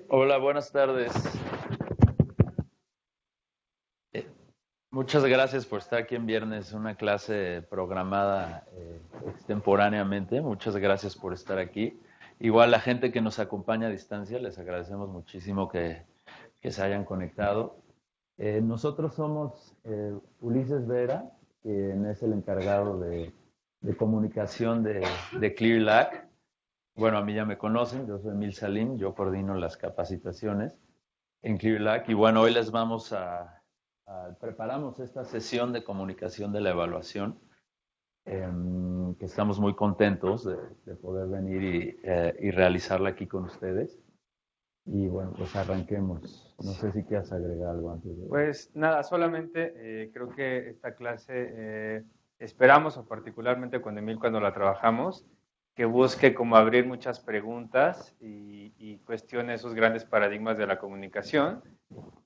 Hola, buenas tardes. Muchas gracias por estar aquí en viernes, una clase programada extemporáneamente. Muchas gracias por estar aquí. Igual la gente que nos acompaña a distancia, les agradecemos muchísimo que se hayan conectado. Nosotros somos Ulises Vera, quien es el encargado de comunicación de ClearLac. Bueno, a mí ya me conocen, yo soy Emil Salim, yo coordino las capacitaciones en ClearLac y bueno, hoy les vamos preparamos esta sesión de comunicación de la evaluación, que estamos muy contentos de poder venir y realizarla aquí con ustedes. Y bueno, pues arranquemos. No sé si quieras agregar algo antes de... Pues nada, solamente creo que esta clase esperamos, o particularmente con Emil cuando la trabajamos, que busque como abrir muchas preguntas y cuestione esos grandes paradigmas de la comunicación.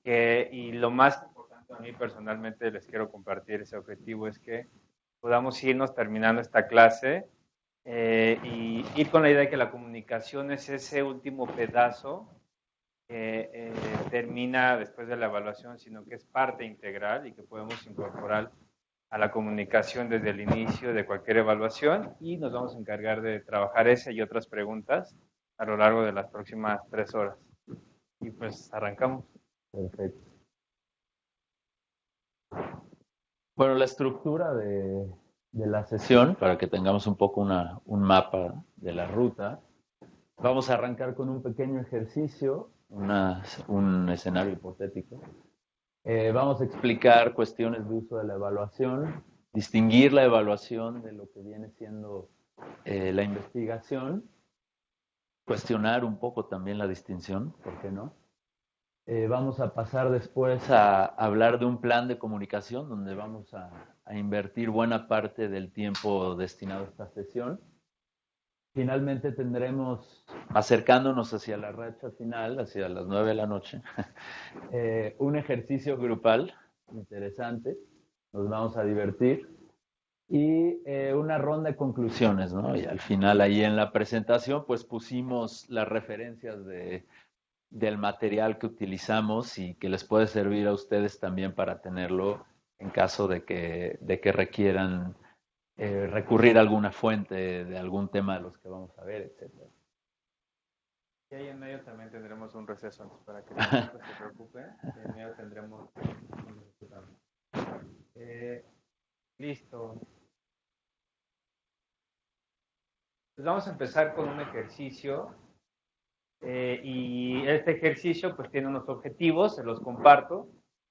Y lo más importante a mí personalmente les quiero compartir ese objetivo es que podamos irnos terminando esta clase y ir con la idea de que la comunicación es ese último pedazo que termina después de la evaluación, sino que es parte integral y que podemos incorporar a la comunicación desde el inicio de cualquier evaluación y nos vamos a encargar de trabajar esa y otras preguntas a lo largo de las próximas 3 horas. Y pues arrancamos. Perfecto. Bueno, la estructura de la sesión, para que tengamos un poco un mapa de la ruta, vamos a arrancar con un pequeño ejercicio, un escenario hipotético. Vamos a explicar cuestiones de uso de la evaluación, distinguir la evaluación de lo que viene siendo la investigación, cuestionar un poco también la distinción, ¿por qué no? Vamos a pasar después a hablar de un plan de comunicación donde vamos a invertir buena parte del tiempo destinado a esta sesión. Finalmente tendremos, acercándonos hacia la racha final, hacia las 9 de la noche, un ejercicio grupal interesante, nos vamos a divertir, y una ronda de conclusiones, ¿no? Y al final ahí en la presentación pues pusimos las referencias del material que utilizamos y que les puede servir a ustedes también para tenerlo en caso de que requieran recurrir a alguna fuente de algún tema de los que vamos a ver, etcétera. Y ahí en medio también tendremos un receso antes para que no se preocupe. En medio tendremos un receso. Listo. Pues vamos a empezar con un ejercicio y este ejercicio pues tiene unos objetivos, se los comparto,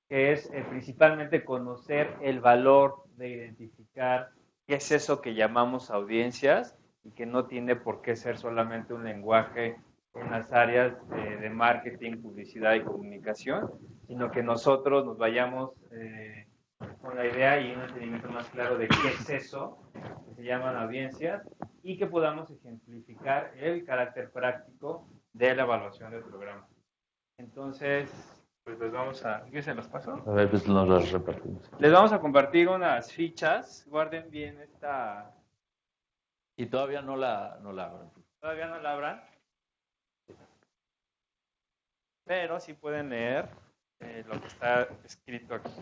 que es principalmente conocer el valor de identificar qué es eso que llamamos audiencias y que no tiene por qué ser solamente un lenguaje en las áreas de marketing, publicidad y comunicación, sino que nosotros nos vayamos con la idea y un entendimiento más claro de qué es eso que se llaman audiencias y que podamos ejemplificar el carácter práctico de la evaluación del programa. Entonces, pues les vamos a... ¿Qué se los paso? A ver, pues nos las repartimos. Les vamos a compartir unas fichas. Guarden bien esta... Y todavía no la abran. Todavía no la abran. Pero sí pueden leer lo que está escrito aquí.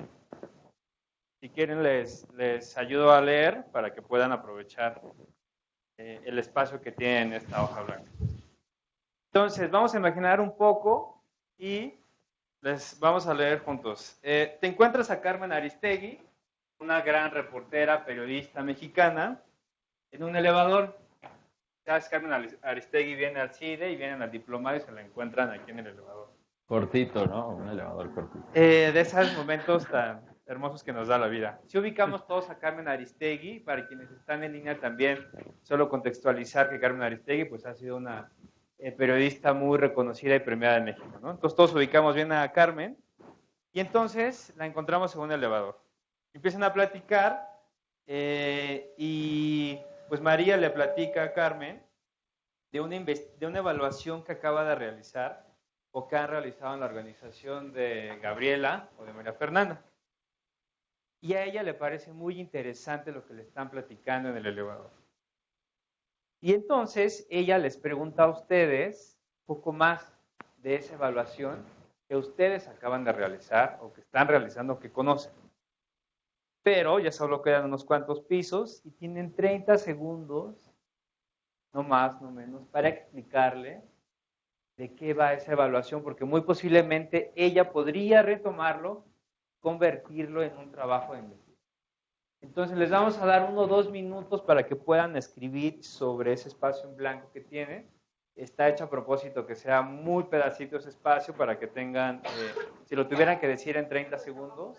Si quieren, les ayudo a leer para que puedan aprovechar el espacio que tienen en esta hoja blanca. Entonces, vamos a imaginar un poco y les vamos a leer juntos. Te encuentras a Carmen Aristegui, una gran reportera, periodista mexicana, en un elevador. ¿Sabes? Carmen Aristegui viene al CIDE y vienen al diplomado y se la encuentran aquí en el elevador. Cortito, ¿no? Un elevador cortito. De esos momentos tan hermosos que nos da la vida. Si ubicamos todos a Carmen Aristegui, para quienes están en línea también, solo contextualizar que Carmen Aristegui pues ha sido una periodista muy reconocida y premiada en México, ¿no? Entonces todos ubicamos bien a Carmen y entonces la encontramos en un elevador. Empiezan a platicar y pues María le platica a Carmen de una evaluación que acaba de realizar o que han realizado en la organización de Gabriela o de María Fernanda. Y a ella le parece muy interesante lo que le están platicando en el elevador. Y entonces ella les pregunta a ustedes poco más de esa evaluación que ustedes acaban de realizar o que están realizando o que conocen. Pero ya solo quedan unos cuantos pisos y tienen 30 segundos, no más, no menos, para explicarle de qué va esa evaluación, porque muy posiblemente ella podría retomarlo, convertirlo en un trabajo de investigación. Entonces les vamos a dar 1 o 2 minutos para que puedan escribir sobre ese espacio en blanco que tienen. Está hecho a propósito que sea muy pedacito ese espacio para que tengan, si lo tuvieran que decir en 30 segundos,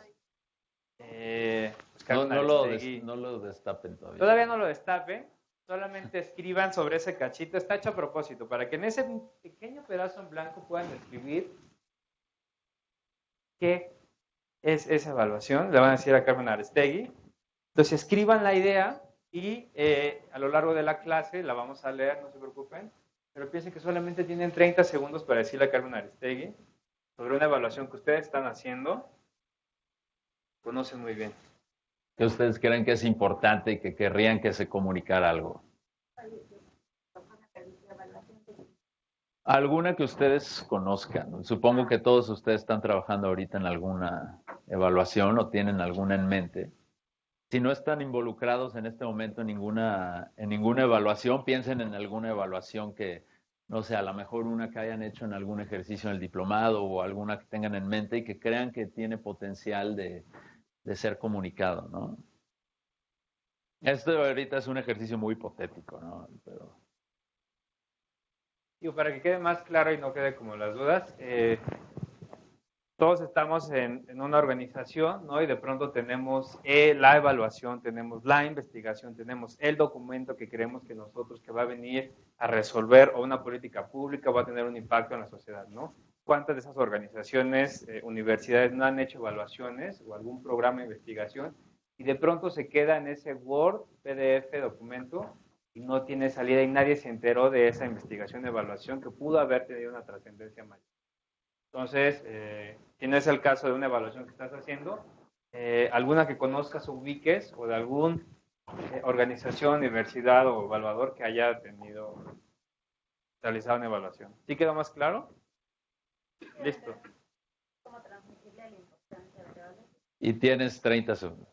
pues no lo destapen todavía. Todavía no lo destapen, solamente escriban sobre ese cachito. Está hecho a propósito para que en ese pequeño pedazo en blanco puedan escribir qué es esa evaluación. Le van a decir a Carmen Aristegui. Entonces escriban la idea y a lo largo de la clase la vamos a leer, no se preocupen, pero piensen que solamente tienen 30 segundos para decirle a Carmen Aristegui sobre una evaluación que ustedes están haciendo, conocen muy bien. Que ustedes creen que es importante y que querrían que se comunicara algo. Alguna que ustedes conozcan. Supongo que todos ustedes están trabajando ahorita en alguna evaluación o tienen alguna en mente. Si no están involucrados en este momento en ninguna evaluación, piensen en alguna evaluación que, no sé, a lo mejor una que hayan hecho en algún ejercicio en el diplomado o alguna que tengan en mente y que crean que tiene potencial de ser comunicado, ¿no? Esto ahorita es un ejercicio muy hipotético, ¿no? Pero... Y para que quede más claro y no quede como las dudas, todos estamos en una organización, ¿no? Y de pronto tenemos la evaluación, tenemos la investigación, tenemos el documento que creemos que nosotros que va a venir a resolver o una política pública va a tener un impacto en la sociedad, ¿no? ¿Cuántas de esas organizaciones, universidades no han hecho evaluaciones o algún programa de investigación y de pronto se queda en ese Word, PDF, documento y no tiene salida y nadie se enteró de esa investigación de evaluación que pudo haber tenido una trascendencia mayor? Entonces, si no es el caso de una evaluación que estás haciendo, alguna que conozcas o ubiques o de alguna organización, universidad o evaluador que haya realizado una evaluación. ¿Sí quedó más claro? Listo. Y tienes 30 segundos.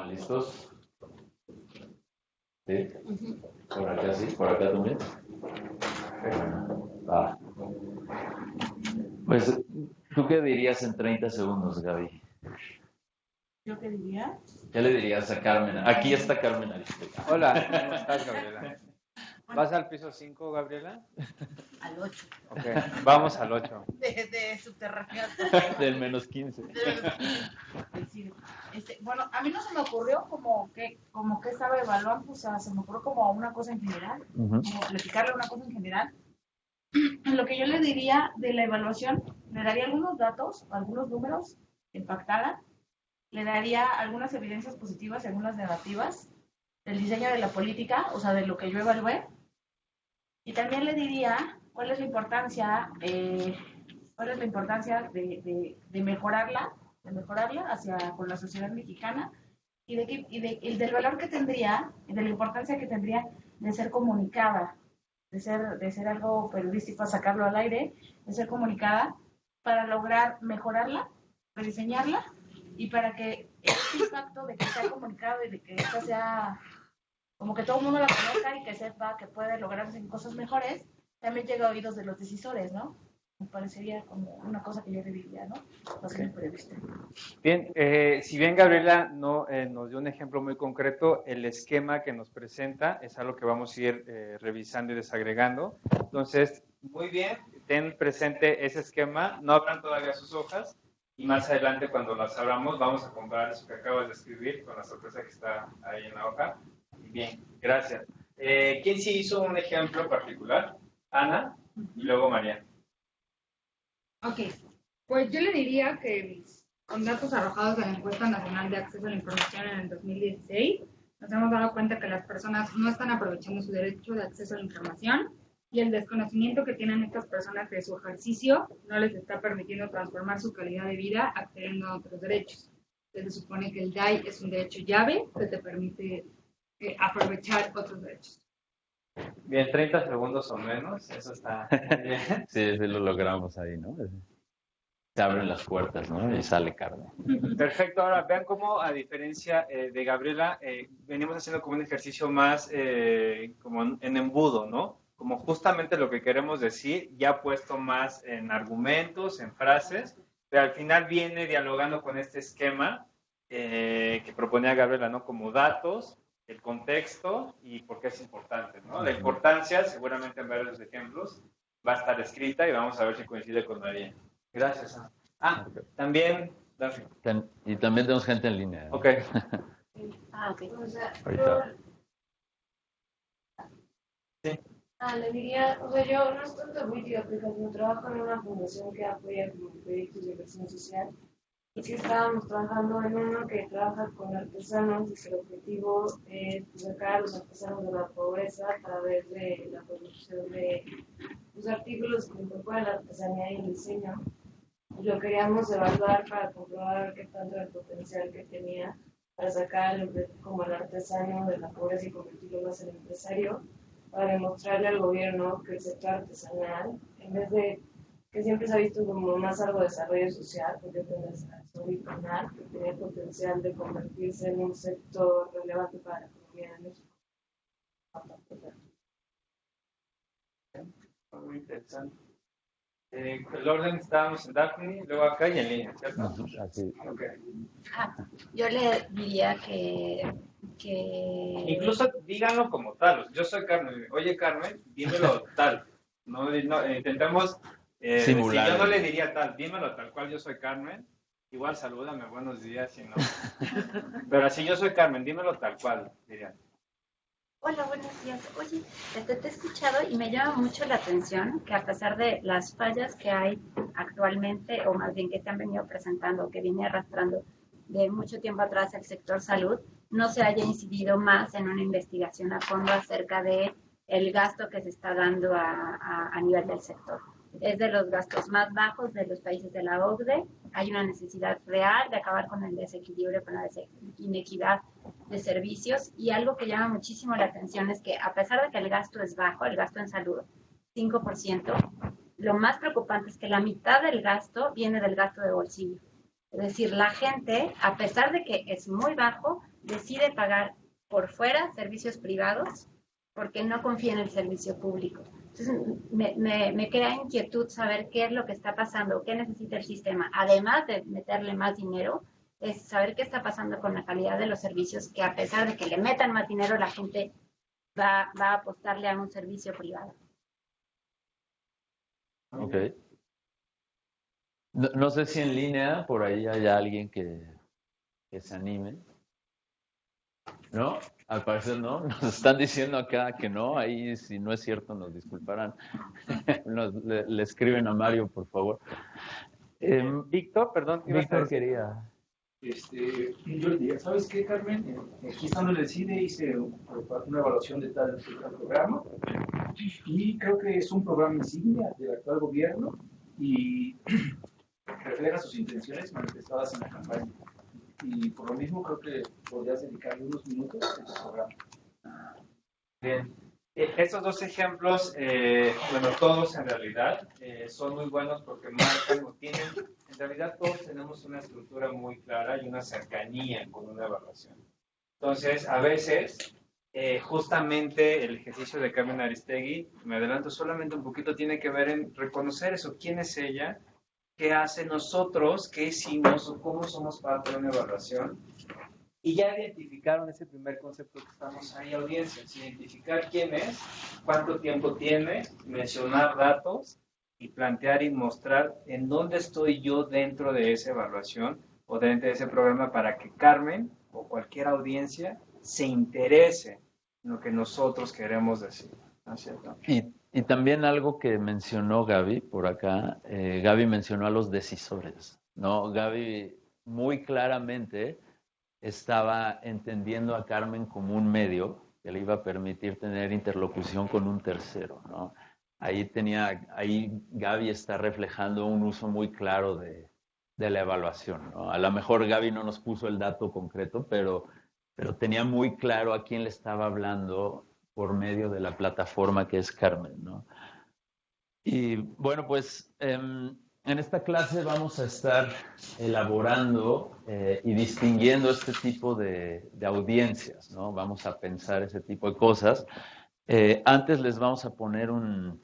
¿listos? ¿Sí? Por acá sí, por acá también. Va. Pues, ¿tú qué dirías en 30 segundos, Gaby? ¿Yo qué diría? ¿Qué le dirías a Carmen? Aquí está Carmen Aristegui. Hola, ¿cómo estás, Gabriela? ¿Vas al piso 5, Gabriela? Al 8. Ok, vamos al 8. De subterráneo. Del menos 15. Bueno, a mí no se me ocurrió como que estaba evaluando, o sea, se me ocurrió como una cosa en general, como platicarle una cosa en general. Lo que yo le diría de la evaluación, le daría algunos datos, algunos números que impactaran, le daría algunas evidencias positivas y algunas negativas del diseño de la política, o sea, de lo que yo evalué. Y también le diría cuál es la importancia de mejorarla, con la sociedad mexicana y del valor que tendría, y de la importancia que tendría de ser comunicada, de ser algo periodístico, sacarlo al aire, de ser comunicada para lograr mejorarla, rediseñarla y para que este impacto de que sea comunicado y de que esta sea como que todo el mundo la conozca y que sepa que puede lograrse cosas mejores, también llega a oídos de los decisores, ¿no? Me parecería como una cosa que yo diría, ¿no? Okay. Bien, si bien Gabriela no, nos dio un ejemplo muy concreto, el esquema que nos presenta es algo que vamos a ir revisando y desagregando. Entonces, muy bien, ten presente ese esquema, no abran todavía sus hojas y más adelante cuando las abramos vamos a comparar eso que acabas de escribir con la sorpresa que está ahí en la hoja. Bien, gracias. ¿Quién sí hizo un ejemplo particular? Ana y luego María. Ok, pues yo le diría que con datos arrojados de la Encuesta Nacional de Acceso a la Información en el 2016, nos hemos dado cuenta que las personas no están aprovechando su derecho de acceso a la información y el desconocimiento que tienen estas personas de su ejercicio no les está permitiendo transformar su calidad de vida accediendo a otros derechos. Se supone que el DAI es un derecho llave que te permite aprovechar otros derechos. Bien, 30 segundos o menos, eso está bien. Sí, sí lo logramos ahí, ¿no? Se abren las puertas, ¿no? Y sale carne. Perfecto, ahora vean cómo a diferencia de Gabriela, venimos haciendo como un ejercicio más como en embudo, ¿no? Como justamente lo que queremos decir, ya puesto más en argumentos, en frases, pero al final viene dialogando con este esquema que proponía Gabriela, ¿no? Como datos, el contexto y por qué es importante, ¿no? La importancia, seguramente en varios ejemplos, va a estar escrita y vamos a ver si coincide con María. Gracias. También, Daphne. Y también tenemos gente en línea. Ok. Ok. O sea, Ahorita. Sí. le diría, o sea, yo no es tanto política, porque yo trabajo en una fundación que apoya como proyectos de inversión social. Y sí estábamos trabajando en uno que trabaja con artesanos y su objetivo es sacar a los artesanos de la pobreza a través de la producción de los artículos que incorporan la artesanía y el diseño. Y lo queríamos evaluar para comprobar qué tanto era el potencial que tenía para sacar como el artesano de la pobreza y convertirlo más en empresario, para demostrarle al gobierno que el sector artesanal, en vez de que siempre se ha visto como más algo de desarrollo social, porque es original, que tiene el potencial de convertirse en un sector relevante para la economía de México. Muy interesante. El orden estábamos en Daphne, luego acá y en línea, ¿cierto? Así. Okay. Yo le diría que... Incluso díganlo como tal. Yo soy Carmen. Oye, Carmen, dímelo tal. No, intentemos... simular. Si yo no le diría tal, dímelo tal cual yo soy Carmen. Igual salúdame, buenos días, si no. Pero si yo soy Carmen, dímelo tal cual, diría. Hola, buenos días. Oye, te he escuchado y me llama mucho la atención que a pesar de las fallas que hay actualmente, o más bien que se han venido presentando, que viene arrastrando de mucho tiempo atrás el sector salud, no se haya incidido más en una investigación a fondo acerca de el gasto que se está dando a nivel del sector. Es de los gastos más bajos de los países de la OCDE. Hay una necesidad real de acabar con el desequilibrio, con la inequidad de servicios, y algo que llama muchísimo la atención es que a pesar de que el gasto es bajo, el gasto en salud, 5%, lo más preocupante es que la mitad del gasto viene del gasto de bolsillo. Es decir, la gente, a pesar de que es muy bajo, decide pagar por fuera servicios privados porque no confía en el servicio público. Entonces, me crea inquietud saber qué es lo que está pasando, qué necesita el sistema, además de meterle más dinero, es saber qué está pasando con la calidad de los servicios, que a pesar de que le metan más dinero, la gente va a apostarle a un servicio privado. Ok. No sé si en línea por ahí hay alguien que se anime. ¿No? Al parecer no. Nos están diciendo acá que no. Ahí, si no es cierto, nos disculparán. Le escriben a Mario, por favor. Víctor, perdón. Víctor quería. Yo le diría, ¿sabes qué, Carmen? Aquí estando en el CIDE hice una evaluación de tal programa y creo que es un programa insignia del actual gobierno y refleja sus intenciones manifestadas en la campaña. Y por lo mismo creo que podrías dedicarle unos minutos a este programa. Bien. Estos dos ejemplos, bueno, todos en realidad son muy buenos porque marcan o tienen, en realidad todos tenemos una estructura muy clara y una cercanía con una evaluación. Entonces, a veces, justamente el ejercicio de Carmen Aristegui, me adelanto solamente un poquito, tiene que ver en reconocer eso, quién es ella, qué hace nosotros, qué hicimos o cómo somos parte de una evaluación. Y ya identificaron ese primer concepto que estamos ahí, audiencias, identificar quién es, cuánto tiempo tiene, mencionar datos y plantear y mostrar en dónde estoy yo dentro de esa evaluación o dentro de ese programa para que Carmen o cualquier audiencia se interese en lo que nosotros queremos decir, ¿no es cierto? Y también algo que mencionó Gaby por acá, Gaby mencionó a los decisores, ¿no? Gaby muy claramente estaba entendiendo a Carmen como un medio que le iba a permitir tener interlocución con un tercero, ¿no? Ahí Gaby está reflejando un uso muy claro de la evaluación, ¿no? A lo mejor Gaby no nos puso el dato concreto, pero tenía muy claro a quién le estaba hablando por medio de la plataforma que es Carmen, ¿no? Y bueno, pues en esta clase vamos a estar elaborando y distinguiendo este tipo de audiencias, ¿no? Vamos a pensar ese tipo de cosas. Antes les vamos a poner un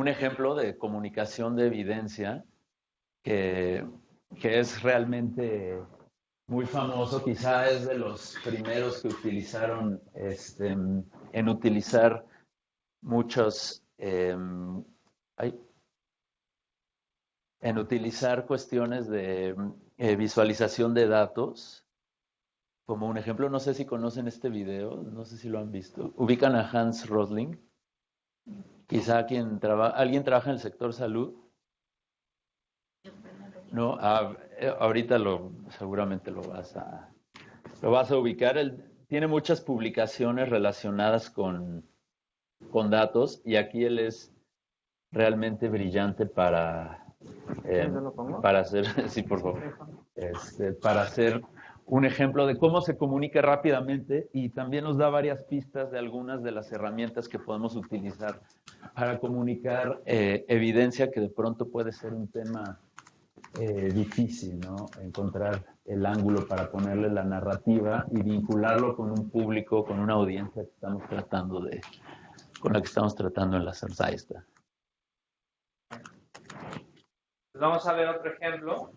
ejemplo de comunicación de evidencia que es realmente muy famoso, quizá es de los primeros que utilizaron en utilizar muchos en utilizar cuestiones de visualización de datos. Como un ejemplo, no sé si conocen este video, no sé si lo han visto. ¿Ubican a Hans Rosling? Quizá alguien trabaja en el sector salud. No, ahorita seguramente lo vas a ubicar. Él tiene muchas publicaciones relacionadas con datos y aquí él es realmente brillante para hacer, sí, por favor, para hacer un ejemplo de cómo se comunica rápidamente y también nos da varias pistas de algunas de las herramientas que podemos utilizar para comunicar evidencia que de pronto puede ser un tema difícil, ¿no? Encontrar el ángulo para ponerle la narrativa y vincularlo con un público, con una audiencia que estamos tratando con la que estamos tratando en la Sarsaista. Vamos a ver otro ejemplo.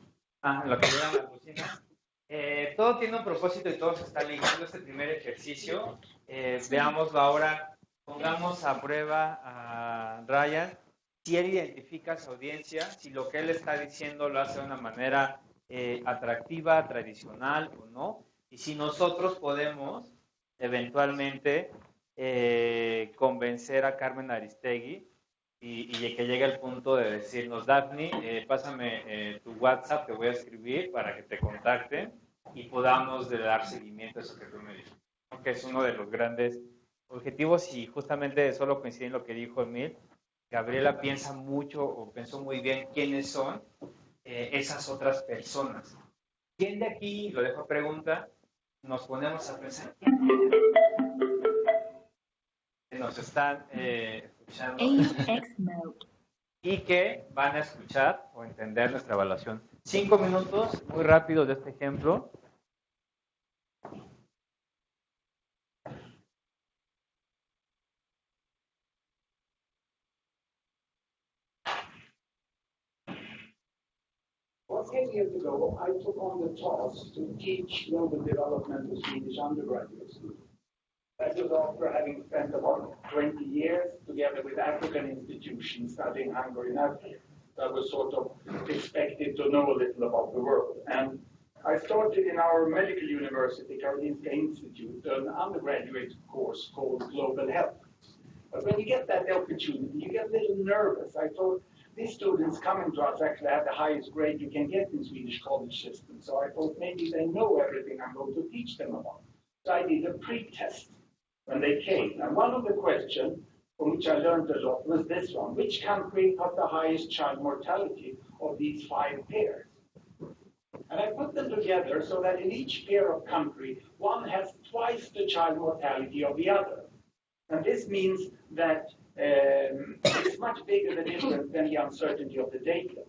Lo que lleva la cocina. Todo tiene un propósito y todo se está ligando. Este primer ejercicio, veámoslo ahora. Pongamos a prueba a Ryan. Si él identifica a su audiencia, si lo que él está diciendo lo hace de una manera atractiva, tradicional o no, y si nosotros podemos eventualmente convencer a Carmen Aristegui y que llegue al punto de decirnos, Daphne, pásame tu WhatsApp, te voy a escribir para que te contacten y podamos dar seguimiento a eso que tú me dices. Que es uno de los grandes objetivos y justamente solo coincide en lo que dijo Emil. Gabriela piensa mucho o pensó muy bien quiénes son esas otras personas. ¿Quién de aquí, lo dejo pregunta, nos ponemos a pensar? Nos están escuchando y que van a escuchar o entender nuestra evaluación. 5 minutos, muy rápido de este ejemplo. 10 years ago, I took on the task to teach global development to Swedish undergraduate students. That was after having spent about 20 years together with African institutions studying Hungary and Africa. I was sort of expected to know a little about the world. And I started in our medical university, Karolinska Institute, an undergraduate course called Global Health. But when you get that opportunity, you get a little nervous. I thought, these students coming to us actually have the highest grade you can get in Swedish college system. So I thought maybe they know everything I'm going to teach them about. So I did a pre-test when they came. And one of the questions from which I learned a lot was this one. Which country has the highest child mortality of these 5 pairs? And I put them together so that in each pair of country, one has twice the child mortality of the other. And this means that it's much bigger the difference than the uncertainty of the data.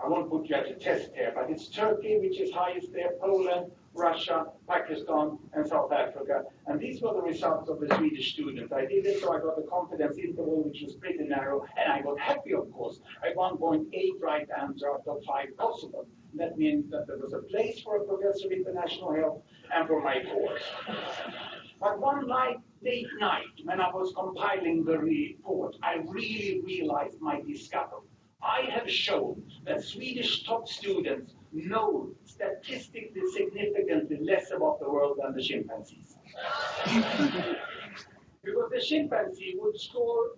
I won't put you at a test here, but it's Turkey, which is highest there, Poland, Russia, Pakistan, and South Africa. And these were the results of the Swedish students. I did it so I got a confidence interval, which was pretty narrow, and I got happy, of course. I had 1.8 right answer out of 5 possible. That means that there was a place for a professor of international health and for my course. But one late night, when I was compiling the report, I really realized my discovery. I have shown that Swedish top students know statistically significantly less about the world than the chimpanzees. Because the chimpanzee would score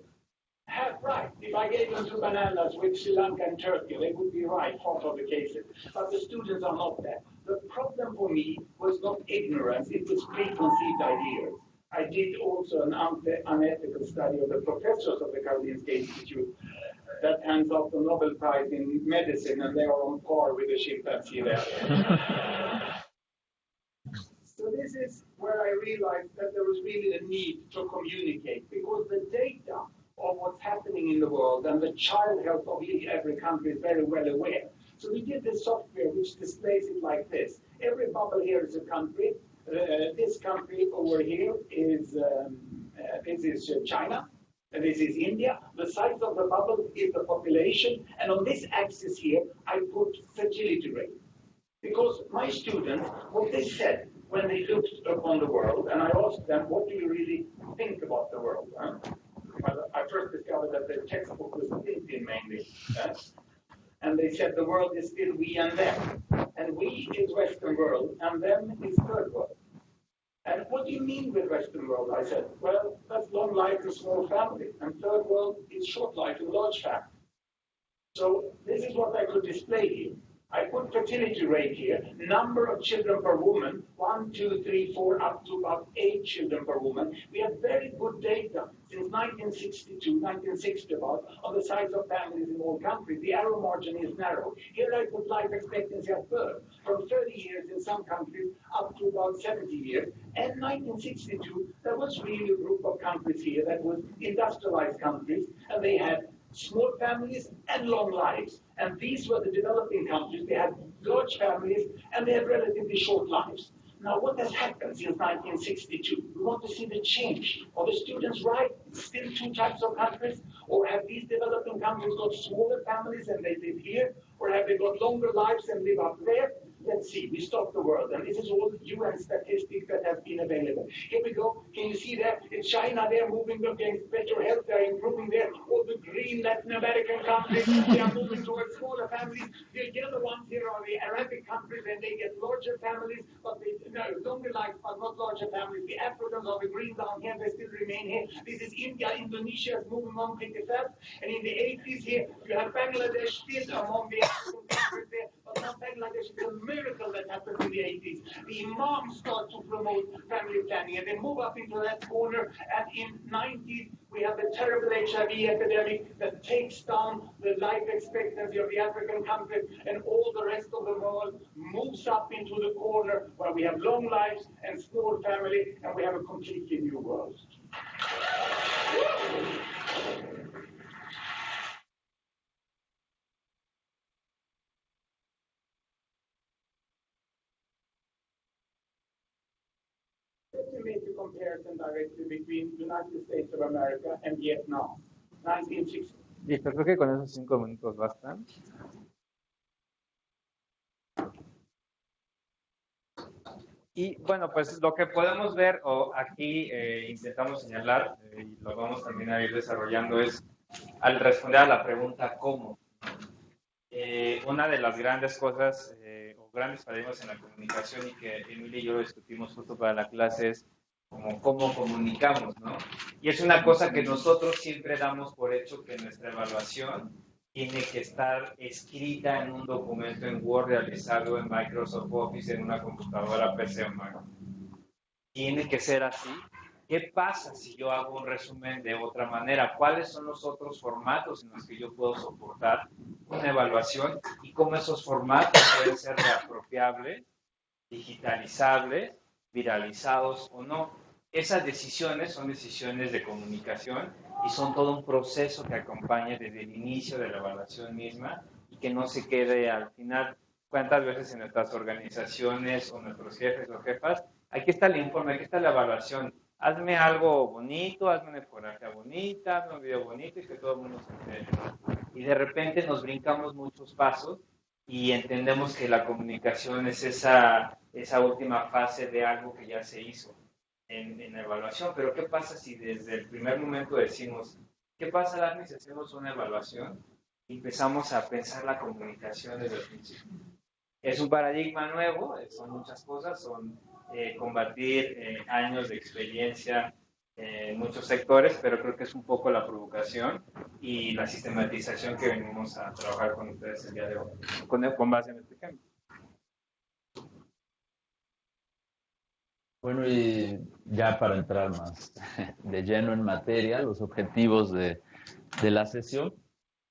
half right. If I gave them 2 bananas with Sri Lanka and Turkey, they would be right, half of the cases. But the students are not that. The problem for me was not ignorance, it was preconceived ideas. I did also an unethical study of the professors of the Karolinska Institute that hands out the Nobel Prize in medicine, and they are on par with the chimpanzee there. So this is where I realized that there was really a need to communicate, because the data of what's happening in the world and the child health of every country is very well aware. So we did this software which displays it like this. Every bubble here is a country. This country over here is China. And this is India. The size of the bubble is the population. And on this axis here, I put fertility rate. Because my students, what they said when they looked upon the world, and I asked them, what do you really think about the world? Well, I first discovered that the textbook was thinking mainly. And they said the world is still we and them. And we is Western world, and them is third world. And what do you mean with Western world? I said, well, that's long life and small family. And third world is short life and large family. So this is what I could display here. I put fertility rate here, number of children per woman, 1, 2, 3, 4, up to about 8 children per woman. We have very good data since 1962, 1960 about, on the size of families in all countries. The arrow margin is narrow. Here I put life expectancy at birth, from 30 years in some countries up to about 70 years. And 1962, there was really a group of countries here that was industrialized countries, and they had small families and long lives. And these were the developing countries. They had large families and they had relatively short lives. Now, what has happened since 1962? We want to see the change. Are the students right? Still 2 types of countries? Or have these developing countries got smaller families and they live here? Or have they got longer lives and live up there? Let's see, we stop the world. And this is all UN statistics that have been available. Here we go. Can you see that? In China, they're moving against better health. They're improving there. All the green Latin American countries, they are moving towards smaller families. The yellow ones here are the Arabic countries, and they get larger families, but longer lives, but not larger families. The Africans are the green down here. They still remain here. This is India. Indonesia is moving on pretty fast. And in the 80s here, you have Bangladesh still among the African countries there. But now Bangladesh is a miracle that happened in the 80s. The imams start to promote family planning, and they move up into that corner. And in 90s, we have the terrible HIV epidemic that takes down the life expectancy of the African countries, and all the rest of the world moves up into the corner where we have long lives and small family, and we have a completely new world. To make a comparison directly between the United States of America and Vietnam, 1960. Listo, creo que con esos 5 minutos bastan. Y bueno, pues lo que podemos ver, o aquí intentamos señalar, y lo vamos también a ir desarrollando, es al responder a la pregunta ¿cómo? Una de las grandes cosas o grandes paradigmas en la comunicación y que Emilia y yo lo discutimos justo para la clase es como cómo comunicamos, ¿no? Y es una cosa que nosotros siempre damos por hecho que nuestra evaluación tiene que estar escrita en un documento en Word realizado en Microsoft Office en una computadora PC o Mac. Tiene que ser así. ¿Qué pasa si yo hago un resumen de otra manera? ¿Cuáles son los otros formatos en los que yo puedo soportar una evaluación y cómo esos formatos pueden ser reapropiables, digitalizables, viralizados o no? Esas decisiones son decisiones de comunicación y son todo un proceso que acompaña desde el inicio de la evaluación misma y que no se quede al final. ¿Cuántas veces en nuestras organizaciones o nuestros jefes o jefas, aquí está el informe, aquí está la evaluación, hazme algo bonito, hazme una infografía bonita, hazme un video bonito y que todo el mundo se entere? Y de repente nos brincamos muchos pasos y entendemos que la comunicación es esa última fase de algo que ya se hizo en la evaluación. Pero ¿qué pasa si desde el primer momento decimos, ¿qué pasa, Dani, si hacemos una evaluación y empezamos a pensar la comunicación desde el principio? Es un paradigma nuevo, son muchas cosas, son combatir años de experiencia en muchos sectores, pero creo que es un poco la provocación y la sistematización que venimos a trabajar con ustedes el día de hoy, con base en este ejemplo. Bueno, y ya para entrar más de lleno en materia, los objetivos de la sesión.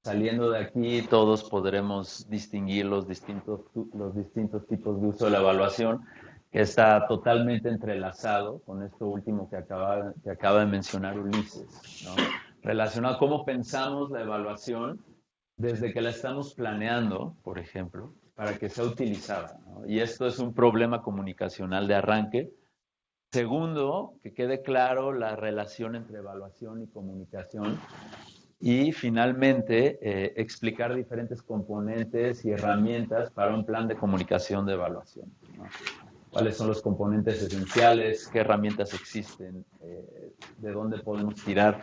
Saliendo de aquí, todos podremos distinguir los distintos tipos de uso de la evaluación, que está totalmente entrelazado con esto último que acaba de mencionar Ulises, ¿no? Relacionado a cómo pensamos la evaluación desde que la estamos planeando, por ejemplo, para que sea utilizada, ¿no? Y esto es un problema comunicacional de arranque. Segundo, que quede claro la relación entre evaluación y comunicación. Y finalmente, explicar diferentes componentes y herramientas para un plan de comunicación de evaluación, ¿no? ¿Cuáles son los componentes esenciales? ¿Qué herramientas existen? ¿De dónde podemos tirar?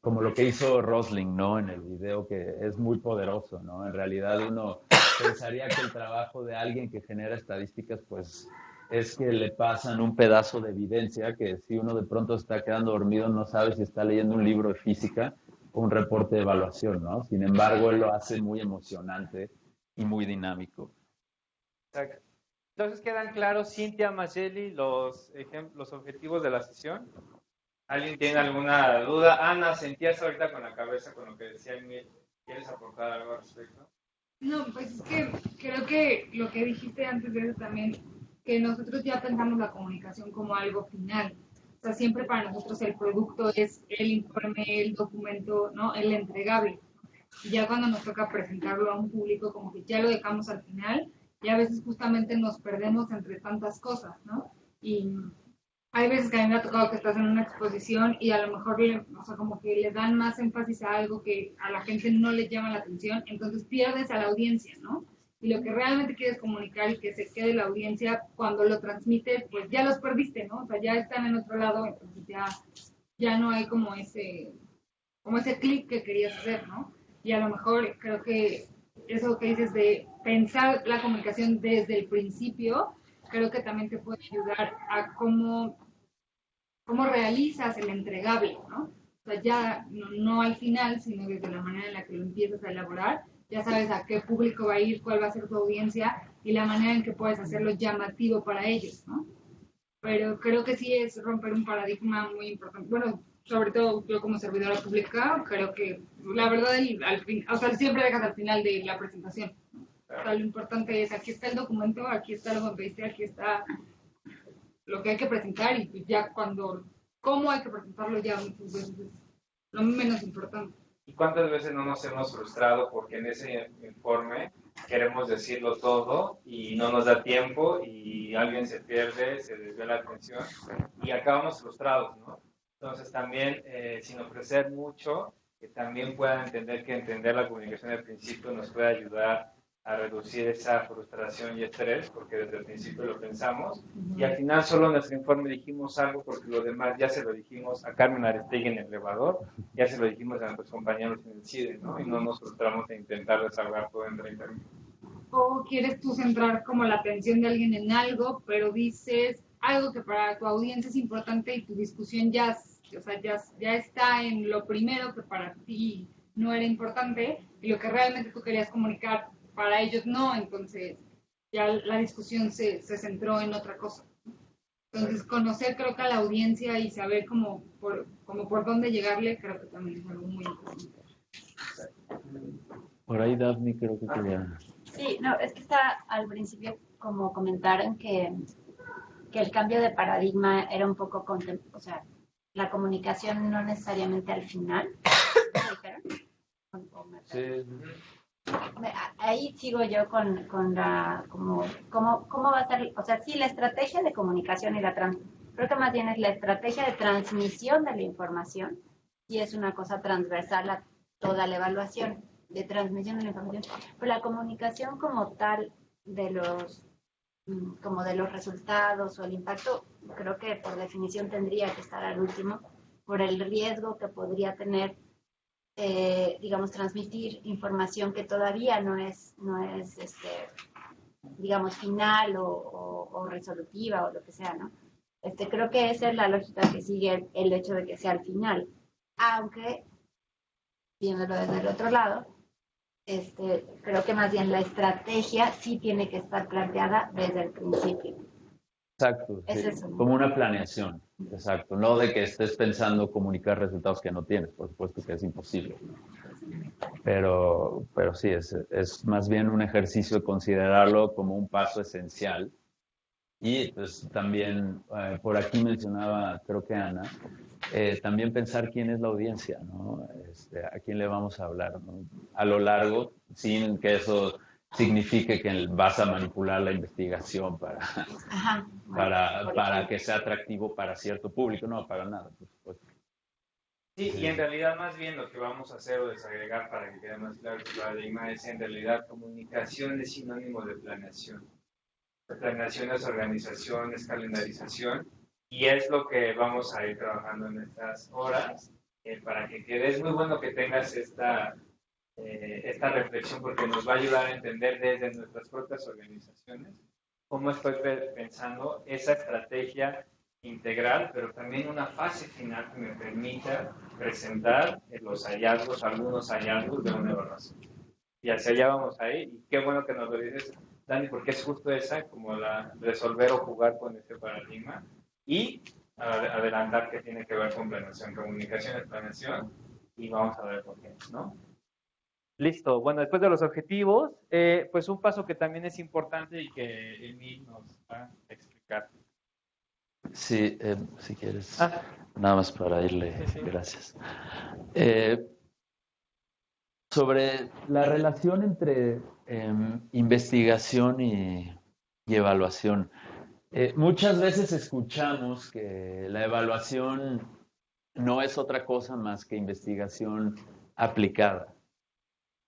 Como lo que hizo Rosling, ¿no? En el video, que es muy poderoso, ¿no? En realidad uno pensaría que el trabajo de alguien que genera estadísticas, pues, es que le pasan un pedazo de evidencia que si uno de pronto está quedando dormido no sabe si está leyendo un libro de física o un reporte de evaluación, ¿no? Sin embargo, él lo hace muy emocionante y muy dinámico. Exacto. Entonces, ¿quedan claros, Cintia, Mayeli, los objetivos de la sesión? ¿Alguien tiene alguna duda? Ana, sentías ahorita con la cabeza con lo que decía Emil. ¿Quieres aportar algo al respecto? No, pues es que creo que lo que dijiste antes de eso también, que nosotros ya pensamos la comunicación como algo final. O sea, siempre para nosotros el producto es el informe, el documento, ¿no? El entregable. Y ya cuando nos toca presentarlo a un público, como que ya lo dejamos al final, y a veces justamente nos perdemos entre tantas cosas, ¿no? Y hay veces que a mí me ha tocado que estás en una exposición y a lo mejor, o sea, como que le dan más énfasis a algo que a la gente no le llama la atención, entonces pierdes a la audiencia, ¿no? Y lo que realmente quieres comunicar y que se quede la audiencia, cuando lo transmites, pues ya los perdiste, ¿no? O sea, ya están en otro lado, entonces ya no hay como ese clic que querías hacer, ¿no? Y a lo mejor creo que eso que dices de pensar la comunicación desde el principio, creo que también te puede ayudar a cómo realizas el entregable, ¿no? O sea, ya no al final, sino desde la manera en la que lo empiezas a elaborar, ya sabes a qué público va a ir, cuál va a ser tu audiencia y la manera en que puedes hacerlo llamativo para ellos, ¿no? Pero creo que sí es romper un paradigma muy importante. Bueno, sobre todo yo como servidora pública, creo que la verdad, o sea, siempre dejas al final de la presentación. O sea, lo importante es, aquí está el documento, aquí está el homepage, aquí está lo que hay que presentar y pues ya cómo hay que presentarlo ya muchas veces es lo menos importante. ¿Y cuántas veces no nos hemos frustrado porque en ese informe queremos decirlo todo y no nos da tiempo y alguien se pierde, se desvía la atención y acabamos frustrados, ¿no? Entonces también, sin ofrecer mucho, que también puedan entender que entender la comunicación al principio nos puede ayudar a reducir esa frustración y estrés, porque desde el principio lo pensamos, y al final solo en nuestro informe dijimos algo, porque lo demás ya se lo dijimos a Carmen Aristegui en el elevador, ya se lo dijimos a nuestros compañeros en el CIDE, ¿no? Y no nos frustramos en intentar desahogar todo en 30 minutos. O quieres tú centrar como la atención de alguien en algo, pero dices algo que para tu audiencia es importante y tu discusión ya, o sea, ya está en lo primero que para ti no era importante y lo que realmente tú querías comunicar para ellos no, entonces ya la discusión se centró en otra cosa. Entonces conocer creo que a la audiencia y saber como por dónde llegarle creo que también es algo muy importante. Por ahí Daphne creo que quería... Sí, no, es que está al principio como comentaron que el cambio de paradigma era un poco, o sea, la comunicación no necesariamente al final, ¿me dijeron? Sí. Ahí sigo yo con la, cómo va a ser, o sea, sí, la estrategia de comunicación y creo que más bien es la estrategia de transmisión de la información, y es una cosa transversal a toda la evaluación de transmisión de la información, pero la comunicación como tal como de los resultados o el impacto, creo que por definición tendría que estar al último, por el riesgo que podría tener, digamos, transmitir información que todavía no es digamos, final o resolutiva o lo que sea, ¿no? Creo que esa es la lógica que sigue el hecho de que sea al final, aunque, viéndolo desde el otro lado, creo que más bien la estrategia sí tiene que estar planteada desde el principio. Exacto, Es sí. eso, ¿no? Como una planeación, exacto. No de que estés pensando comunicar resultados que no tienes, por supuesto que es imposible. Pero sí, es más bien un ejercicio de considerarlo como un paso esencial. Y pues también, por aquí mencionaba, creo que Ana, también pensar quién es la audiencia, ¿no? A quién le vamos a hablar, ¿no? A lo largo, sin que eso signifique que vas a manipular la investigación para que sea atractivo para cierto público. No, para nada, por supuesto. Sí, y en realidad más bien lo que vamos a hacer o desagregar para que quede más claro el paradigma es en realidad comunicación es sinónimo de planeación. La planeación es organización, es calendarización, y es lo que vamos a ir trabajando en estas horas para que quede. Es muy bueno que tengas esta reflexión porque nos va a ayudar a entender desde nuestras propias organizaciones cómo estoy pensando esa estrategia integral, pero también una fase final que me permita presentar los hallazgos, algunos hallazgos de una evaluación. Y hacia allá vamos ahí, y qué bueno que nos lo dices, Dani, porque es justo esa, como la resolver o jugar con ese paradigma, y adelantar que tiene que ver con planeación, comunicación y planeación, y vamos a ver por qué, ¿no? Listo. Bueno, después de los objetivos, pues un paso que también es importante y que Emil nos va a explicar. Sí, si quieres, nada más para irle, sí. Gracias. Sobre la relación entre investigación y evaluación. Muchas veces escuchamos que la evaluación no es otra cosa más que investigación aplicada.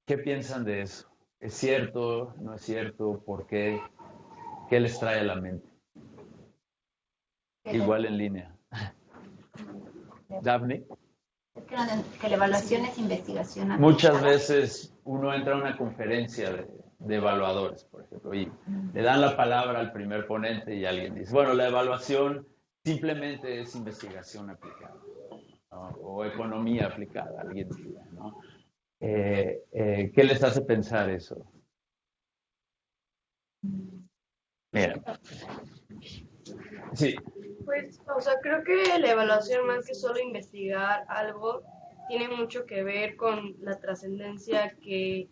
¿Qué piensan de eso? ¿Es cierto? ¿No es cierto? ¿Por qué? ¿Qué les trae a la mente? Igual en línea. Daphne. Que la evaluación es investigación aplicada. Muchas veces uno entra a una conferencia de evaluadores, por ejemplo, y le dan la palabra al primer ponente y alguien dice, bueno, la evaluación simplemente es investigación aplicada, ¿no? O economía aplicada, alguien diría, ¿no? ¿Qué les hace pensar eso? Mira. Sí. Pues, o sea, creo que la evaluación, más que solo investigar algo, tiene mucho que ver con la trascendencia que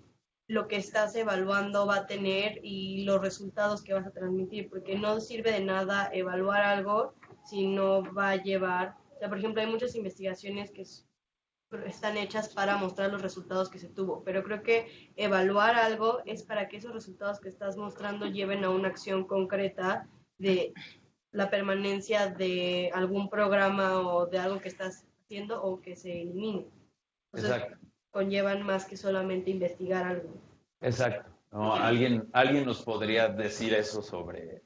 lo que estás evaluando va a tener y los resultados que vas a transmitir, porque no sirve de nada evaluar algo si no va a llevar, o sea, por ejemplo, hay muchas investigaciones que están hechas para mostrar los resultados que se tuvo, pero creo que evaluar algo es para que esos resultados que estás mostrando lleven a una acción concreta de la permanencia de algún programa o de algo que estás haciendo o que se elimine. Entonces, exacto. Conllevan más que solamente investigar algo. Exacto. ¿no? ¿Alguien nos podría decir eso sobre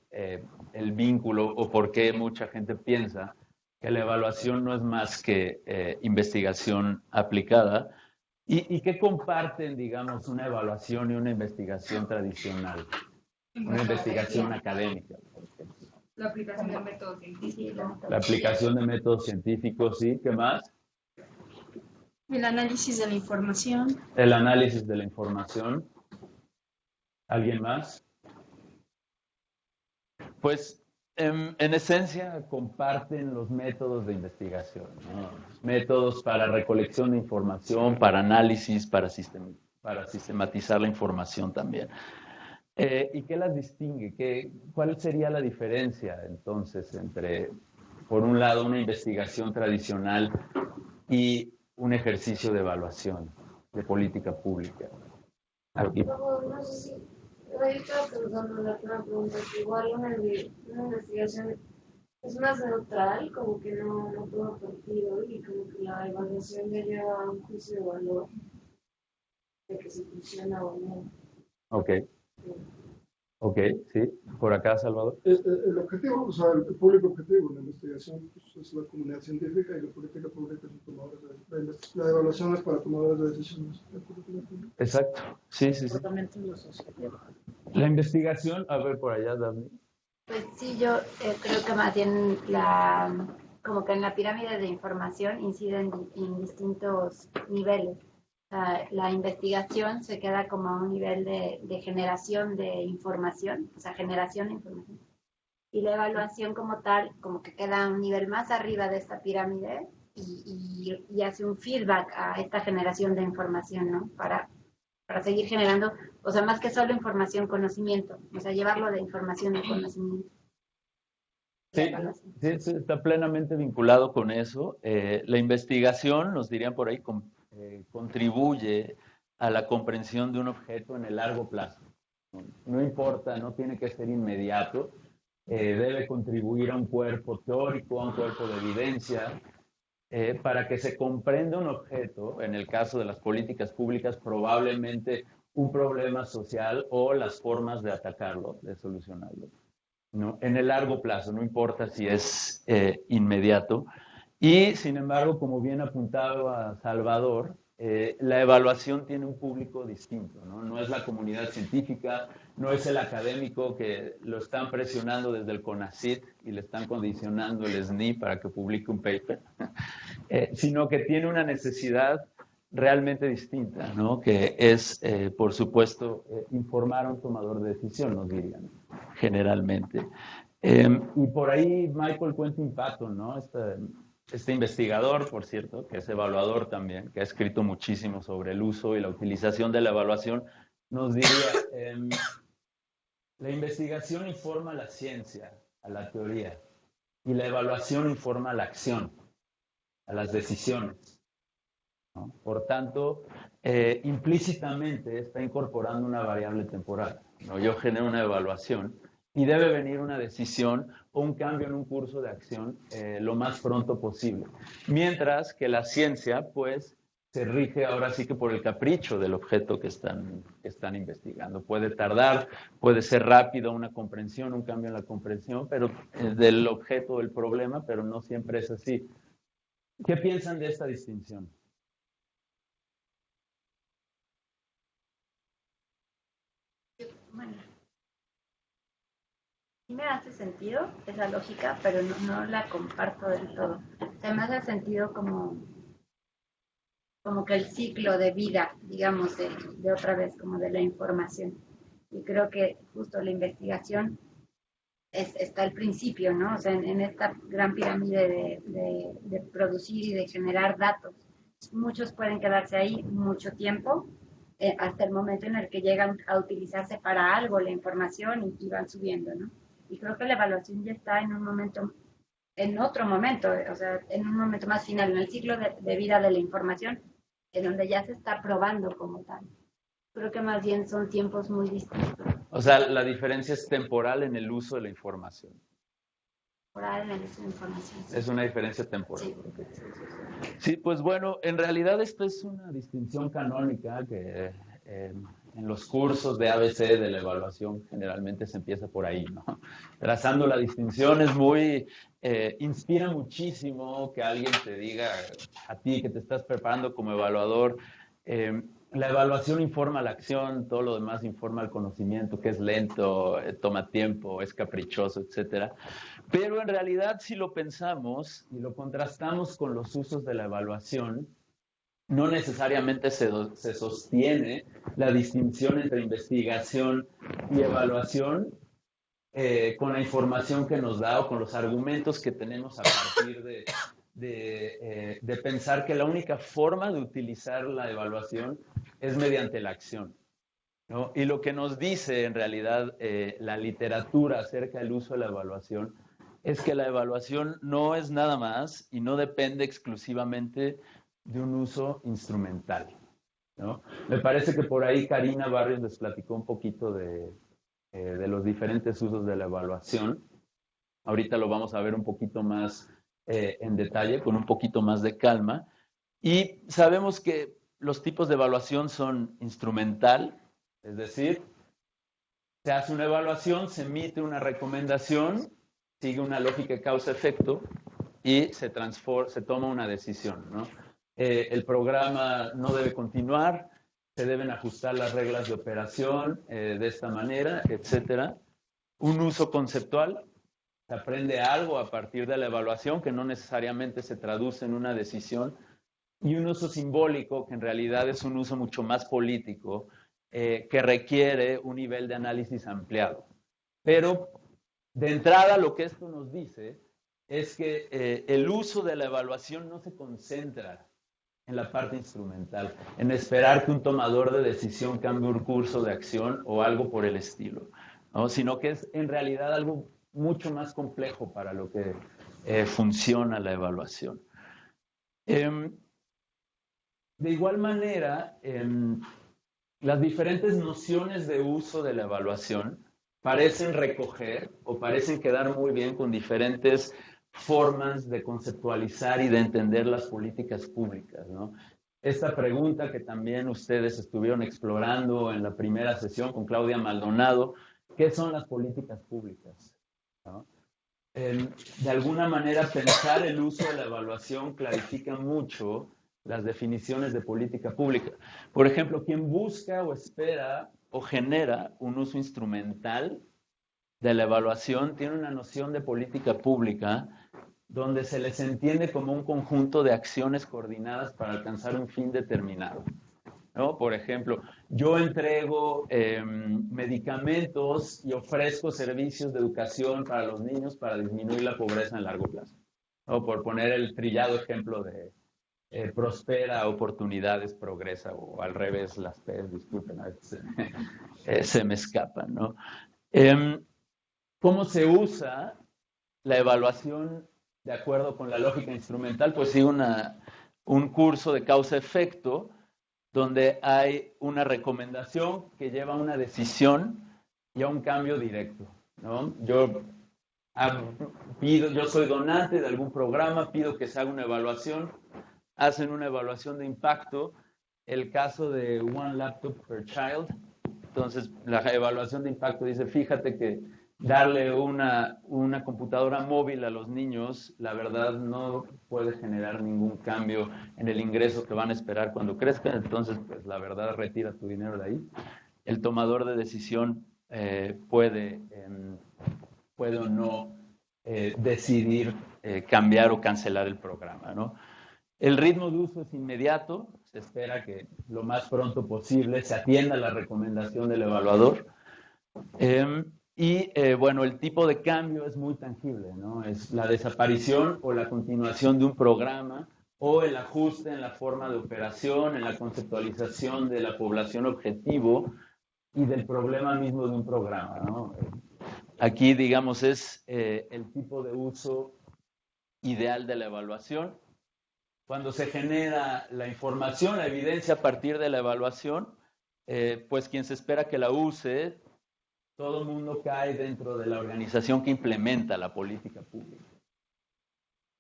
el vínculo o por qué mucha gente piensa que la evaluación no es más que investigación aplicada? ¿Y qué comparten, digamos, una evaluación y una investigación tradicional? Una investigación académica, por ejemplo. La aplicación de métodos científicos. La aplicación de métodos científicos, ¿sí? ¿Qué más? El análisis de la información. El análisis de la información. ¿Alguien más? Pues, en esencia, comparten los métodos de investigación, ¿no? Métodos para recolección de información, para análisis, para sistematizar la información también. ¿Y qué las distingue? ¿Cuál sería la diferencia, entonces, entre, por un lado, una investigación tradicional y un ejercicio de evaluación de política pública? Aquí. No sé si, yo estaba pensando la otra pregunta, que igual una investigación es más neutral, como que no toma partido y como que la evaluación ya lleva a un juicio de valor de que si funciona o no. Ok. Ok, sí. Por acá, Salvador. El objetivo, o sea, el público objetivo, la investigación pues, es la comunidad científica y la política pública es la evaluación es para tomadores de decisiones de política pública. Exacto. Sí. La investigación, a ver por allá, Daphne. Pues sí, yo creo que más bien como que en la pirámide de información inciden en distintos niveles. La investigación se queda como a un nivel de generación de información, o sea, generación de información. Y la evaluación como tal, como que queda a un nivel más arriba de esta pirámide y hace un feedback a esta generación de información, ¿no? Para seguir generando, o sea, más que solo información, conocimiento, o sea, llevarlo de información a conocimiento. Sí, está plenamente vinculado con eso. La investigación, nos dirían por ahí, contribuye a la comprensión de un objeto en el largo plazo. No importa, no tiene que ser inmediato, debe contribuir a un cuerpo teórico, a un cuerpo de evidencia, para que se comprenda un objeto, en el caso de las políticas públicas, probablemente un problema social o las formas de atacarlo, de solucionarlo, ¿no? En el largo plazo, no importa si es inmediato. Y, sin embargo, como bien apuntaba Salvador, la evaluación tiene un público distinto, ¿no? No es la comunidad científica, no es el académico que lo están presionando desde el CONACYT y le están condicionando el SNI para que publique un paper, sino que tiene una necesidad realmente distinta, ¿no? Que es, por supuesto, informar a un tomador de decisión, nos dirían, generalmente. Y por ahí Michael Quentin Patton, ¿no? Este investigador, por cierto, que es evaluador también, que ha escrito muchísimo sobre el uso y la utilización de la evaluación, nos diría, la investigación informa a la ciencia, a la teoría, y la evaluación informa a la acción, a las decisiones, ¿no? Por tanto, implícitamente está incorporando una variable temporal, ¿no? Yo genero una evaluación y debe venir una decisión o un cambio en un curso de acción lo más pronto posible. Mientras que la ciencia, pues, se rige ahora sí que por el capricho del objeto que están investigando. Puede tardar, puede ser rápido una comprensión, un cambio en la comprensión, pero del objeto del problema, pero no siempre es así. ¿Qué piensan de esta distinción? Bueno, sí me hace sentido esa lógica, pero no la comparto del todo. O sea, me hace sentido como que el ciclo de vida, digamos, de otra vez, como de la información. Y creo que justo la investigación está al principio, ¿no? O sea, en esta gran pirámide de producir y de generar datos. Muchos pueden quedarse ahí mucho tiempo, hasta el momento en el que llegan a utilizarse para algo la información y van subiendo, ¿no? Y creo que la evaluación ya está en otro momento, o sea, en un momento más final, en el ciclo de vida de la información, en donde ya se está probando como tal. Creo que más bien son tiempos muy distintos. O sea, la diferencia es temporal en el uso de la información. Temporal en el uso de la información. Es una diferencia temporal. Sí. Sí, pues bueno, en realidad esto es una distinción canónica que en los cursos de ABC de la evaluación generalmente se empieza por ahí, ¿no? Trazando la distinción es muy, inspira muchísimo que alguien te diga a ti que te estás preparando como evaluador, la evaluación informa la acción, todo lo demás informa el conocimiento, que es lento, toma tiempo, es caprichoso, etcétera. Pero en realidad, si lo pensamos y lo contrastamos con los usos de la evaluación, no necesariamente se sostiene la distinción entre investigación y evaluación con la información que nos da o con los argumentos que tenemos a partir de pensar que la única forma de utilizar la evaluación es mediante la acción, ¿no? Y lo que nos dice en realidad la literatura acerca del uso de la evaluación es que la evaluación no es nada más y no depende exclusivamente de un uso instrumental, ¿no? Me parece que por ahí Karina Barrios les platicó un poquito de los diferentes usos de la evaluación. Ahorita lo vamos a ver un poquito más en detalle, con un poquito más de calma. Y sabemos que los tipos de evaluación son instrumental, es decir, se hace una evaluación, se emite una recomendación, sigue una lógica de causa-efecto y se toma una decisión, ¿no? El programa no debe continuar, se deben ajustar las reglas de operación de esta manera, etcétera. Un uso conceptual, se aprende algo a partir de la evaluación que no necesariamente se traduce en una decisión, y un uso simbólico que en realidad es un uso mucho más político que requiere un nivel de análisis ampliado. Pero de entrada lo que esto nos dice es que el uso de la evaluación no se concentra en la parte instrumental, en esperar que un tomador de decisión cambie un curso de acción o algo por el estilo, ¿no? Sino que es en realidad algo mucho más complejo para lo que funciona la evaluación. De igual manera, las diferentes nociones de uso de la evaluación parecen recoger o parecen quedar muy bien con diferentes formas de conceptualizar y de entender las políticas públicas, ¿no? Esta pregunta que también ustedes estuvieron explorando en la primera sesión con Claudia Maldonado, ¿qué son las políticas públicas? ¿No? De alguna manera pensar el uso de la evaluación clarifica mucho las definiciones de política pública. Por ejemplo, quien busca o espera o genera un uso instrumental de la evaluación tiene una noción de política pública donde se les entiende como un conjunto de acciones coordinadas para alcanzar un fin determinado, ¿no? Por ejemplo, yo entrego medicamentos y ofrezco servicios de educación para los niños para disminuir la pobreza en largo plazo, ¿no? Por poner el trillado ejemplo de prospera, oportunidades, progresa, o al revés, las P, disculpen, a veces se me escapan, ¿no? ¿Cómo se usa la evaluación de acuerdo con la lógica instrumental? Pues sí, un curso de causa-efecto donde hay una recomendación que lleva a una decisión y a un cambio directo, ¿no? Yo soy donante de algún programa, pido que se haga una evaluación, hacen una evaluación de impacto, el caso de One Laptop per Child. Entonces, la evaluación de impacto dice, fíjate que darle una computadora móvil a los niños, la verdad no puede generar ningún cambio en el ingreso que van a esperar cuando crezcan, entonces, pues la verdad, retira tu dinero de ahí. El tomador de decisión puede o no decidir cambiar o cancelar el programa, ¿no? El ritmo de uso es inmediato, se espera que lo más pronto posible se atienda a la recomendación del evaluador. Bueno, el tipo de cambio es muy tangible, ¿no? Es la desaparición o la continuación de un programa o el ajuste en la forma de operación, en la conceptualización de la población objetivo y del problema mismo de un programa, ¿no? Aquí, digamos, es el tipo de uso ideal de la evaluación. Cuando se genera la información, la evidencia a partir de la evaluación, pues quien se espera que la use, todo el mundo cae dentro de la organización que implementa la política pública.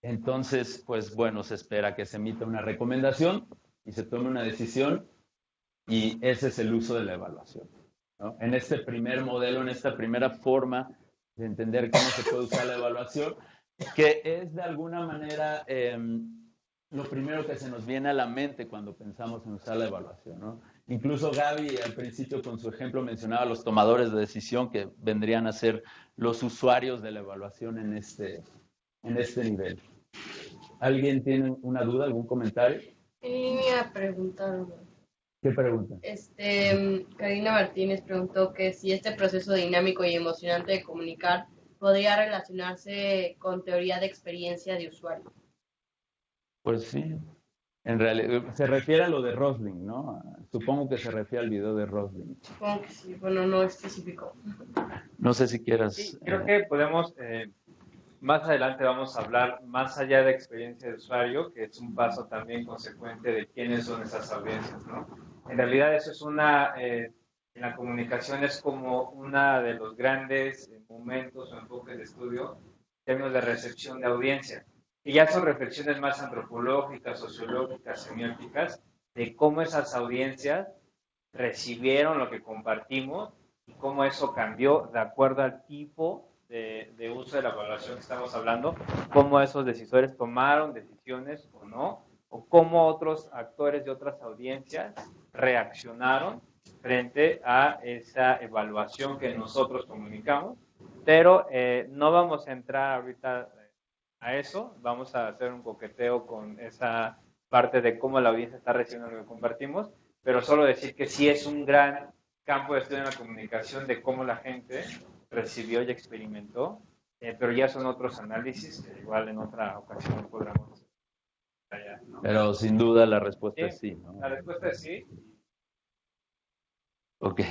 Entonces, pues bueno, se espera que se emita una recomendación y se tome una decisión Y ese es el uso de la evaluación, ¿no? En este primer modelo, en esta primera forma de entender cómo se puede usar la evaluación, que es de alguna manera lo primero que se nos viene a la mente cuando pensamos en usar la evaluación, ¿no? Incluso Gaby al principio con su ejemplo mencionaba a los tomadores de decisión que vendrían a ser los usuarios de la evaluación en este nivel. ¿Alguien tiene una duda, algún comentario? Me iba a preguntar. ¿Qué pregunta? Karina Martínez preguntó que si este proceso dinámico y emocionante de comunicar podría relacionarse con teoría de experiencia de usuario. Pues sí, en realidad se refiere a lo de Rosling, ¿no? Supongo que se refiere al video de Rosling. Supongo que sí, bueno, no específico. No sé si quieras... Sí, creo que podemos, más adelante vamos a hablar más allá de experiencia de usuario, que es un paso también consecuente de quiénes son esas audiencias, ¿no? En realidad eso es en la comunicación es como uno de los grandes momentos o enfoques de estudio en términos de recepción de audiencia. Y ya son reflexiones más antropológicas, sociológicas, semióticas, de cómo esas audiencias recibieron lo que compartimos y cómo eso cambió de acuerdo al tipo de uso de la evaluación que estamos hablando, cómo esos decisores tomaron decisiones o no, o cómo otros actores de otras audiencias reaccionaron frente a esa evaluación que nosotros comunicamos, pero no vamos a entrar ahorita a eso, vamos a hacer un coqueteo con esa parte de cómo la audiencia está recibiendo lo que compartimos, pero solo decir que sí es un gran campo de estudio en la comunicación de cómo la gente recibió y experimentó, pero ya son otros análisis que igual en otra ocasión podremos allá, ¿no? Pero sin duda la respuesta es sí, ¿no? La respuesta es sí. Ok.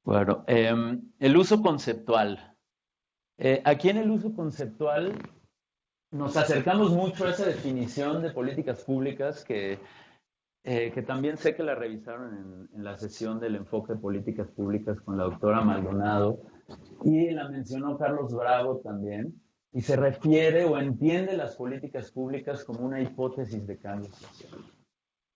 Bueno, el uso conceptual. Aquí en el uso conceptual nos acercamos mucho a esa definición de políticas públicas que también sé que la revisaron en la sesión del enfoque de políticas públicas con la doctora Maldonado y la mencionó Carlos Bravo también, y se refiere o entiende las políticas públicas como una hipótesis de cambio social.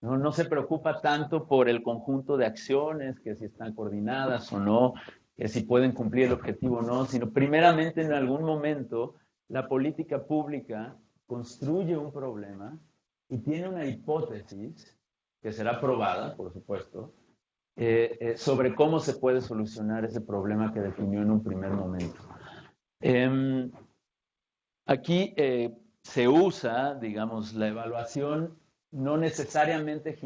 No se preocupa tanto por el conjunto de acciones, que si están coordinadas o no, que si pueden cumplir el objetivo o no, sino primeramente en algún momento la política pública construye un problema y tiene una hipótesis que será probada, por supuesto, sobre cómo se puede solucionar ese problema que definió en un primer momento. Aquí se usa, digamos, la evaluación no necesariamente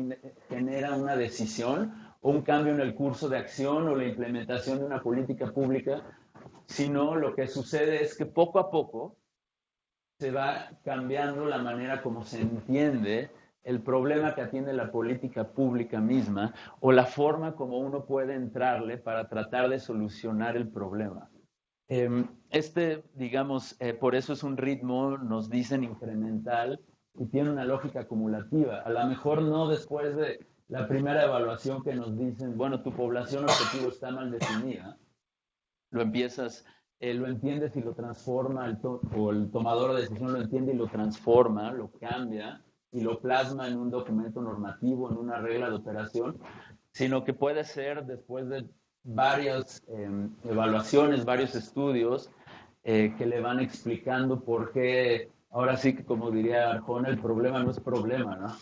genera una decisión o un cambio en el curso de acción o la implementación de una política pública, sino lo que sucede es que poco a poco se va cambiando la manera como se entiende el problema que atiende la política pública misma o la forma como uno puede entrarle para tratar de solucionar el problema. Digamos, por eso es un ritmo, nos dicen incremental, y tiene una lógica acumulativa. A lo mejor no después de la primera evaluación que nos dicen, bueno, tu población objetivo está mal definida, lo entiendes y lo transforma, o el tomador de decisión lo entiende y lo transforma, lo cambia y lo plasma en un documento normativo, en una regla de operación, sino que puede ser después de varias evaluaciones, varios estudios que le van explicando por qué, ahora sí que como diría Arjona, el problema no es problema, ¿no?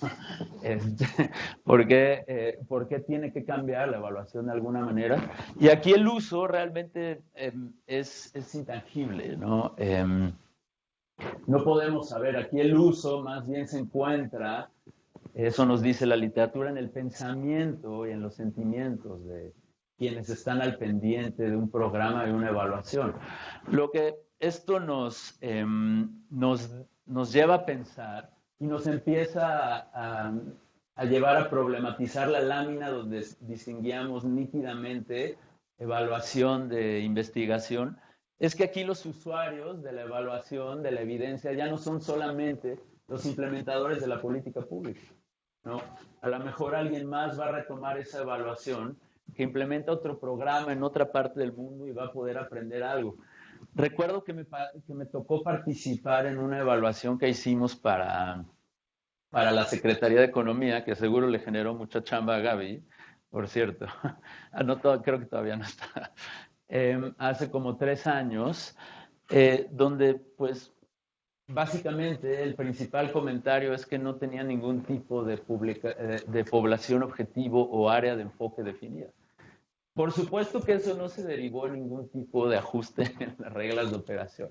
¿Por qué tiene que cambiar la evaluación de alguna manera? Y aquí el uso realmente es intangible, ¿no? No podemos saber, aquí el uso más bien se encuentra, eso nos dice la literatura, en el pensamiento y en los sentimientos de quienes están al pendiente de un programa y una evaluación. Lo que esto nos lleva a pensar y nos empieza a llevar a problematizar la lámina donde distinguíamos nítidamente evaluación de investigación, es que aquí los usuarios de la evaluación, de la evidencia, ya no son solamente los implementadores de la política pública, ¿no? A lo mejor alguien más va a retomar esa evaluación que implementa otro programa en otra parte del mundo y va a poder aprender algo. Recuerdo que me tocó participar en una evaluación que hicimos para para la Secretaría de Economía, que seguro le generó mucha chamba a Gaby, por cierto. Creo que todavía no está. Hace como 3 años, donde pues básicamente el principal comentario es que no tenía ningún tipo de población objetivo o área de enfoque definida. Por supuesto que eso no se derivó en ningún tipo de ajuste en las reglas de operación,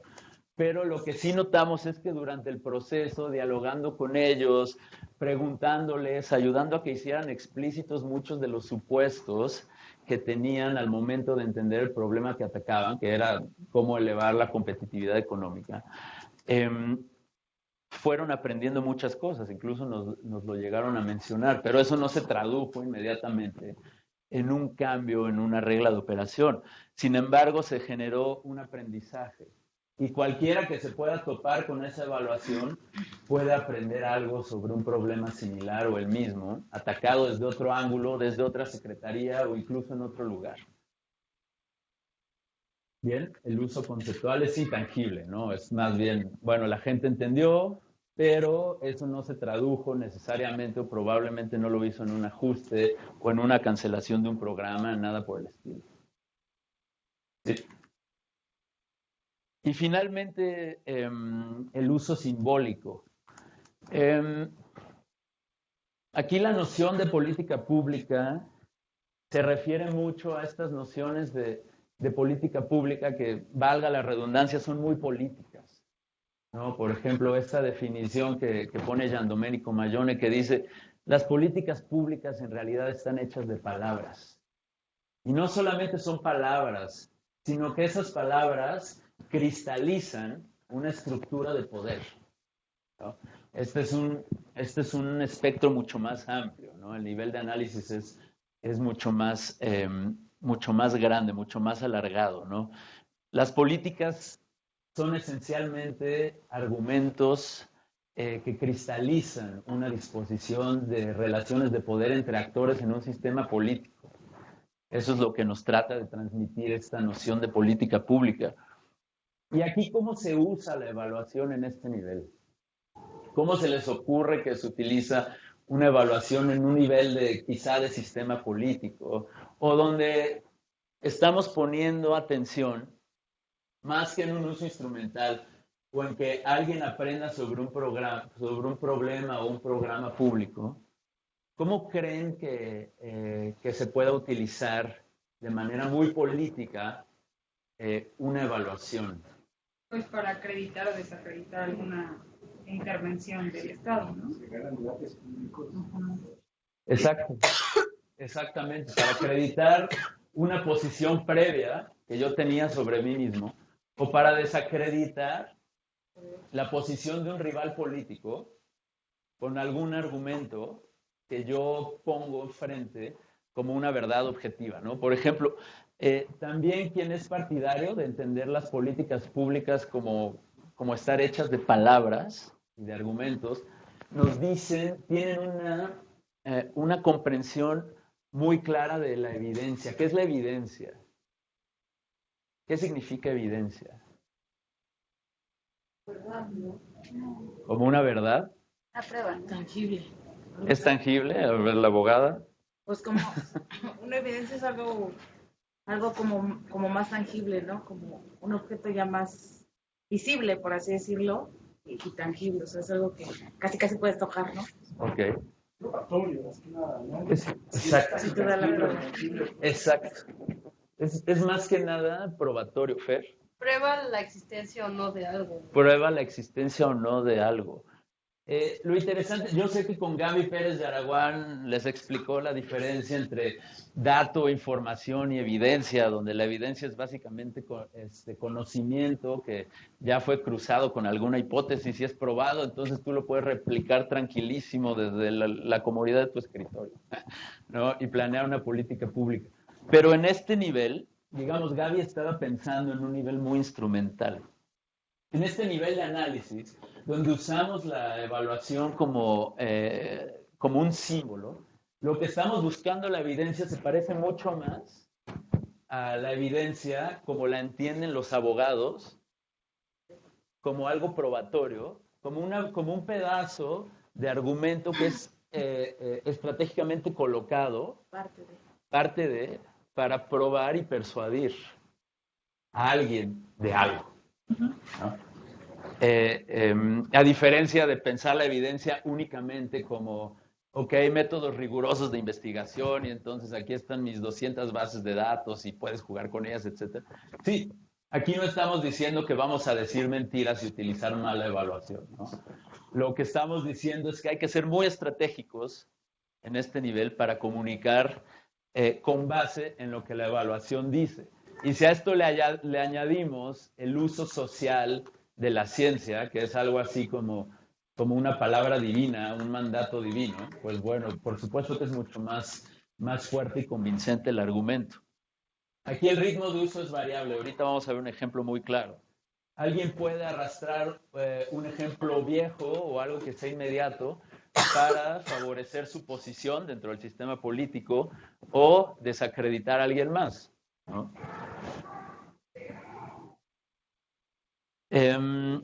pero lo que sí notamos es que durante el proceso, dialogando con ellos, preguntándoles, ayudando a que hicieran explícitos muchos de los supuestos que tenían al momento de entender el problema que atacaban, que era cómo elevar la competitividad económica, fueron aprendiendo muchas cosas, incluso nos lo llegaron a mencionar, pero eso no se tradujo inmediatamente en un cambio, en una regla de operación. Sin embargo, se generó un aprendizaje. Y cualquiera que se pueda topar con esa evaluación puede aprender algo sobre un problema similar o el mismo, atacado desde otro ángulo, desde otra secretaría o incluso en otro lugar. Bien, el uso conceptual es intangible, ¿no? Es más bien, bueno, la gente entendió, pero eso no se tradujo necesariamente o probablemente no lo hizo en un ajuste o en una cancelación de un programa, nada por el estilo. Sí. Y finalmente, el uso simbólico. Aquí la noción de política pública se refiere mucho a estas nociones de política pública que, valga la redundancia, son muy políticas, ¿no? Por ejemplo, esta definición que pone Gian Domenico Maglione, que dice, las políticas públicas en realidad están hechas de palabras. Y no solamente son palabras, sino que esas palabras cristalizan una estructura de poder, ¿no? Este es un espectro mucho más amplio, ¿no? El nivel de análisis es mucho más grande, mucho más alargado, ¿no? Las políticas son esencialmente argumentos que cristalizan una disposición de relaciones de poder entre actores en un sistema político. Eso es lo que nos trata de transmitir esta noción de política pública. Y aquí, ¿cómo se usa la evaluación en este nivel? ¿Cómo se les ocurre que se utiliza una evaluación en un nivel quizá de sistema político, o donde estamos poniendo atención más que en un uso instrumental o en que alguien aprenda sobre un problema o un programa público? ¿Cómo creen que se pueda utilizar de manera muy política una evaluación? Pues para acreditar o desacreditar alguna intervención del Estado, ¿no? Exacto, exactamente, para acreditar una posición previa que yo tenía sobre mí mismo, o para desacreditar la posición de un rival político con algún argumento que yo pongo enfrente como una verdad objetiva, ¿no? Por ejemplo, también quien es partidario de entender las políticas públicas como estar hechas de palabras y de argumentos, nos dicen, tienen una comprensión muy clara de la evidencia. ¿Qué es la evidencia? ¿Qué significa evidencia? ¿Verdad, no? ¿Como una verdad? La prueba. Tangible. ¿Es tangible? A ver, la abogada. Pues como una evidencia es algo como más tangible, ¿no? Como un objeto ya más visible, por así decirlo, y tangible. O sea, es algo que casi puedes tocar, ¿no? Ok. Probatorio, más que nada, ¿no? Exacto. Sí te da la prueba. Exacto. Es más que nada probatorio, Fer. Prueba la existencia o no de algo. Prueba la existencia o no de algo. Lo interesante, yo sé que con Gaby Pérez de Araguán les explicó la diferencia entre dato, información y evidencia, donde la evidencia es básicamente conocimiento que ya fue cruzado con alguna hipótesis y es probado, entonces tú lo puedes replicar tranquilísimo desde la comodidad de tu escritorio, ¿no? Y planear una política pública. Pero en este nivel, digamos, Gaby estaba pensando en un nivel muy instrumental. En este nivel de análisis, donde usamos la evaluación como un símbolo, lo que estamos buscando, la evidencia, se parece mucho más a la evidencia como la entienden los abogados, como algo probatorio, como un pedazo de argumento que es estratégicamente colocado, para probar y persuadir a alguien de algo, ¿no? A diferencia de pensar la evidencia únicamente como, ok, métodos rigurosos de investigación y entonces aquí están mis 200 bases de datos y puedes jugar con ellas, etc. Sí, aquí no estamos diciendo que vamos a decir mentiras y utilizar mala evaluación, ¿no? Lo que estamos diciendo es que hay que ser muy estratégicos en este nivel para comunicar con base en lo que la evaluación dice. Y si a esto le añadimos el uso social de la ciencia, que es algo así como una palabra divina, un mandato divino, pues bueno, por supuesto que es mucho más fuerte y convincente el argumento. Aquí el ritmo de uso es variable. Ahorita vamos a ver un ejemplo muy claro. Alguien puede arrastrar un ejemplo viejo o algo que sea inmediato para favorecer su posición dentro del sistema político o desacreditar a alguien más, ¿no?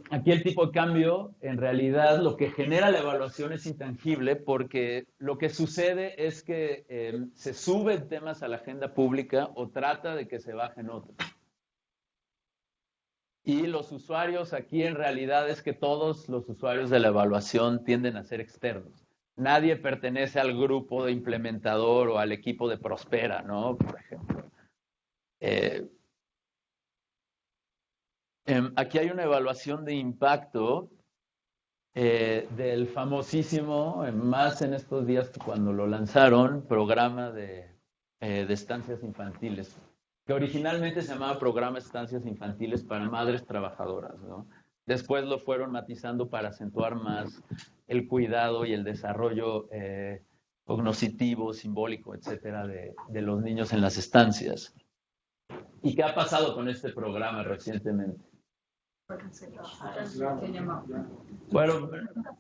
Aquí el tipo de cambio, en realidad, lo que genera la evaluación es intangible porque lo que sucede es que se suben temas a la agenda pública o trata de que se bajen otros. Y los usuarios aquí en realidad es que todos los usuarios de la evaluación tienden a ser externos. Nadie pertenece al grupo de implementador o al equipo de Prospera, ¿no? Por ejemplo. Aquí hay una evaluación de impacto del famosísimo, más en estos días cuando lo lanzaron, programa de estancias infantiles, que originalmente se llamaba Programa de Estancias Infantiles para Madres Trabajadoras, ¿no? Después lo fueron matizando para acentuar más el cuidado y el desarrollo cognitivo, simbólico, etcétera, de los niños en las estancias. ¿Y qué ha pasado con este programa recientemente? Bueno,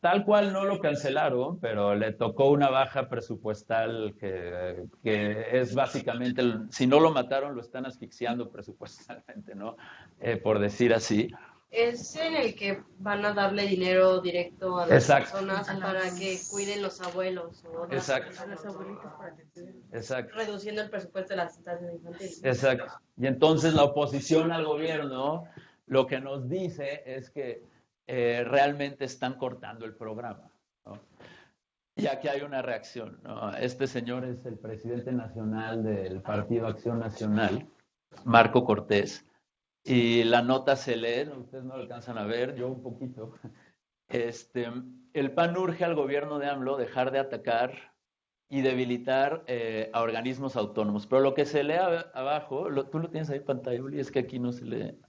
tal cual no lo cancelaron, pero le tocó una baja presupuestal que es básicamente, si no lo mataron, lo están asfixiando presupuestalmente, ¿no? Por decir así. Es en el que van a darle dinero directo a las personas para que cuiden los abuelos o Exacto. a las abuelitas para que cuiden. Exacto. Reduciendo el presupuesto de las estancias infantiles. Exacto. Y entonces la oposición al gobierno lo que nos dice es que realmente están cortando el programa, ¿no? Y aquí hay una reacción, ¿no? Este señor es el presidente nacional del Partido Acción Nacional, Marco Cortés, y la nota se lee, ustedes no lo alcanzan a ver, yo un poquito. El PAN urge al gobierno de AMLO dejar de atacar y debilitar a organismos autónomos. Pero lo que se lee abajo, tú lo tienes ahí en pantalla, Uli, es que aquí no se lee.